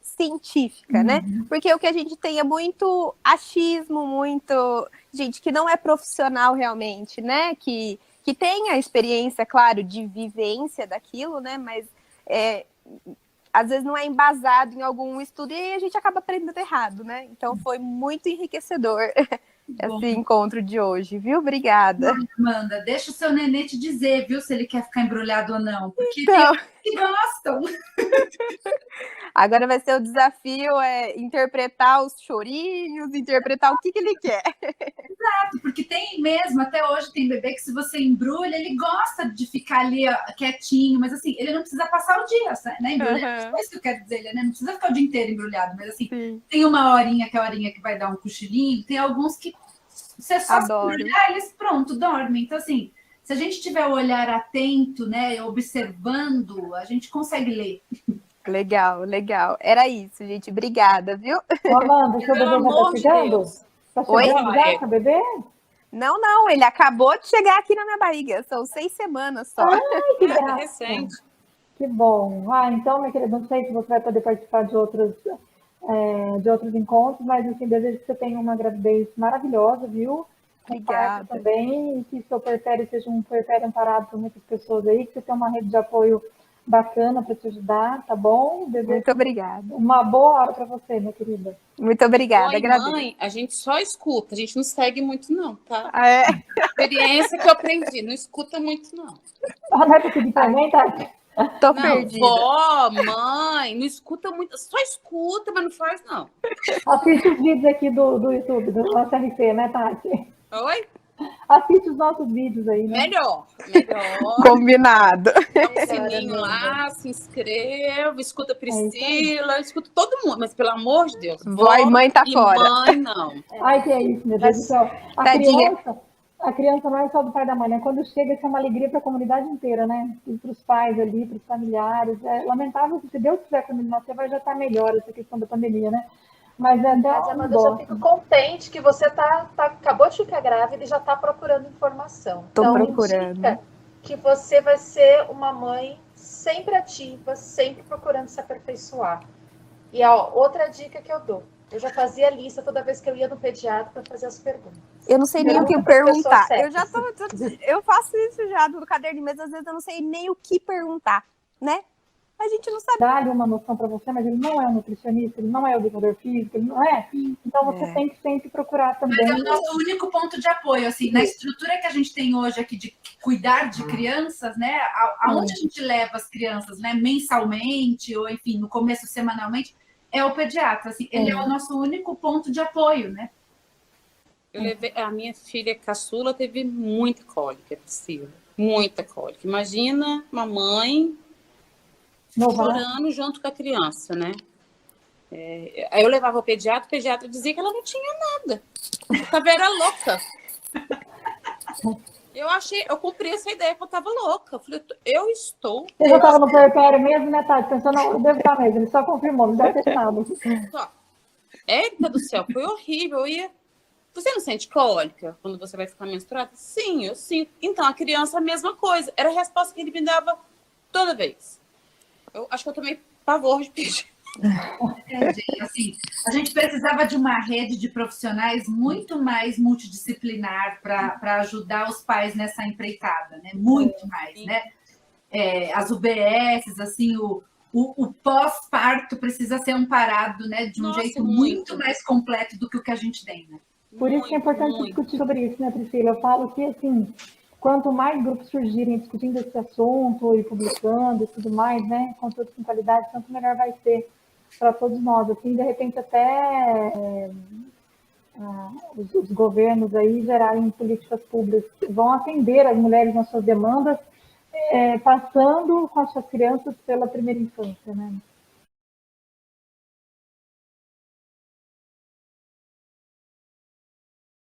científica, né? Porque o que a gente tem é muito achismo, muito gente que não é profissional realmente, né? Que tem a experiência, claro, de vivência daquilo, né? Mas às vezes não é embasado em algum estudo e aí a gente acaba aprendendo errado, né? Então foi muito enriquecedor esse encontro de hoje, viu? Obrigada. Amanda, deixa o seu nenê te dizer, viu, se ele quer ficar embrulhado ou não, porque Então, tem que gostam. agora vai ser o desafio interpretar os chorinhos, interpretar o que ele quer. Porque tem mesmo, até hoje tem bebê que se você embrulha, ele gosta de ficar ali ó, quietinho, mas assim, ele não precisa passar o dia, né? Embrulhado, é isso que eu quero dizer, né? Não precisa ficar o dia inteiro embrulhado, mas assim, Sim. tem uma horinha que é a horinha que vai dar um cochilinho, tem alguns que você só Adoro. se embrulhar, eles pronto, dormem. Então assim, se a gente tiver o olhar atento, né, observando, a gente consegue ler. Legal, legal. Era isso, gente. Obrigada, viu? Ô, Amanda, seu Pelo bebê já tá amor de chegando? Deus. Tá Oi? chegando já, seu bebê? Não, ele acabou de chegar aqui na minha barriga. São 6 semanas só. Ai, que Tá graça. recente. Que bom. Ah, então, minha querida, não sei se você vai poder participar de outros encontros, mas assim, desejo que você tenha uma gravidez maravilhosa, viu? Com parto Obrigada. também, e que seu puerpério seja um puerpério amparado por muitas pessoas aí, que você tenha uma rede de apoio bacana para te ajudar, tá bom? Desejo Muito obrigada. uma boa hora para você, minha querida. Muito obrigada. Oi, Agradeço. mãe, a gente só escuta, a gente não segue muito, não, tá? Ah, é? Experiência que eu aprendi, não escuta muito, não. Ah, não é para seguir também, tá? Tô Não, perdida. vó, mãe, não escuta muito, só escuta, mas não faz, não. Assiste os vídeos aqui do YouTube, do nosso RC, né, Tati? Oi? Assiste os nossos vídeos aí, né? Melhor. Combinado. Dá um sininho lá, se inscreve, escuta a Priscila, escuta todo mundo, mas pelo amor de Deus, Vó e mãe tá e fora. mãe não. Ai, que é isso, meu Deus do céu. Tadinha. A criança não é só do pai e da mãe, né? Quando chega, isso é uma alegria para a comunidade inteira, né? Para os pais ali, para os familiares. É lamentável que se Deus quiser quando ele nascer, vai já estar melhor essa questão da pandemia, né? Mas Amanda, eu já fico contente que você acabou de ficar grávida e já está procurando informação. Tô Então, procurando. indica que você vai ser uma mãe sempre ativa, sempre procurando se aperfeiçoar. E ó, outra dica que eu dou. Eu já fazia lista toda vez que eu ia no pediatra para fazer as perguntas. Eu não sei nem o que Pergunta pras perguntar. pessoas Eu faço isso já no caderno, mas às vezes eu não sei nem o que perguntar, né? A gente não sabe. dá-lhe uma noção para você, mas ele não é um nutricionista, ele não é o educador físico, ele não é. Então você tem que sempre procurar também. Mas é o nosso único ponto de apoio, assim, na estrutura que a gente tem hoje aqui de cuidar de crianças, né? Aonde a gente leva as crianças, né? Mensalmente, ou enfim, no começo semanalmente, é o pediatra, assim, ele é o nosso único ponto de apoio, né? Eu levei, a minha filha caçula teve muita cólica, Priscila. Muita cólica. Imagina uma mãe chorando junto com a criança, né? Aí eu levava o pediatra dizia que ela não tinha nada. A Vera era louca. Eu cumpri essa ideia que eu tava louca. Eu falei, eu estou. Você já estava no puerpério mesmo, né, Tati? Pensando, não, eu devo estar mesmo, ele só confirmou, não deve ter estado. Érica do céu, foi horrível. Você não sente cólica quando você vai ficar menstruada? Sim, eu sinto. Então, a criança, a mesma coisa. Era a resposta que ele me dava toda vez. Eu acho que eu tomei pavor de pedir. Assim, a gente precisava de uma rede de profissionais muito mais multidisciplinar para ajudar os pais nessa empreitada, né? Muito mais, né? As UBSs, assim, o pós-parto precisa ser amparado, né? De um jeito muito mais completo do que o que a gente tem, né? Por isso que é importante discutir sobre isso, né, Priscila? Eu falo que, assim, quanto mais grupos surgirem discutindo esse assunto e publicando e tudo mais, né, conteúdo com qualidade, tanto melhor vai ser para todos nós. Assim, de repente, até os governos aí gerarem políticas públicas que vão atender as mulheres nas suas demandas, passando com as suas crianças pela primeira infância, né?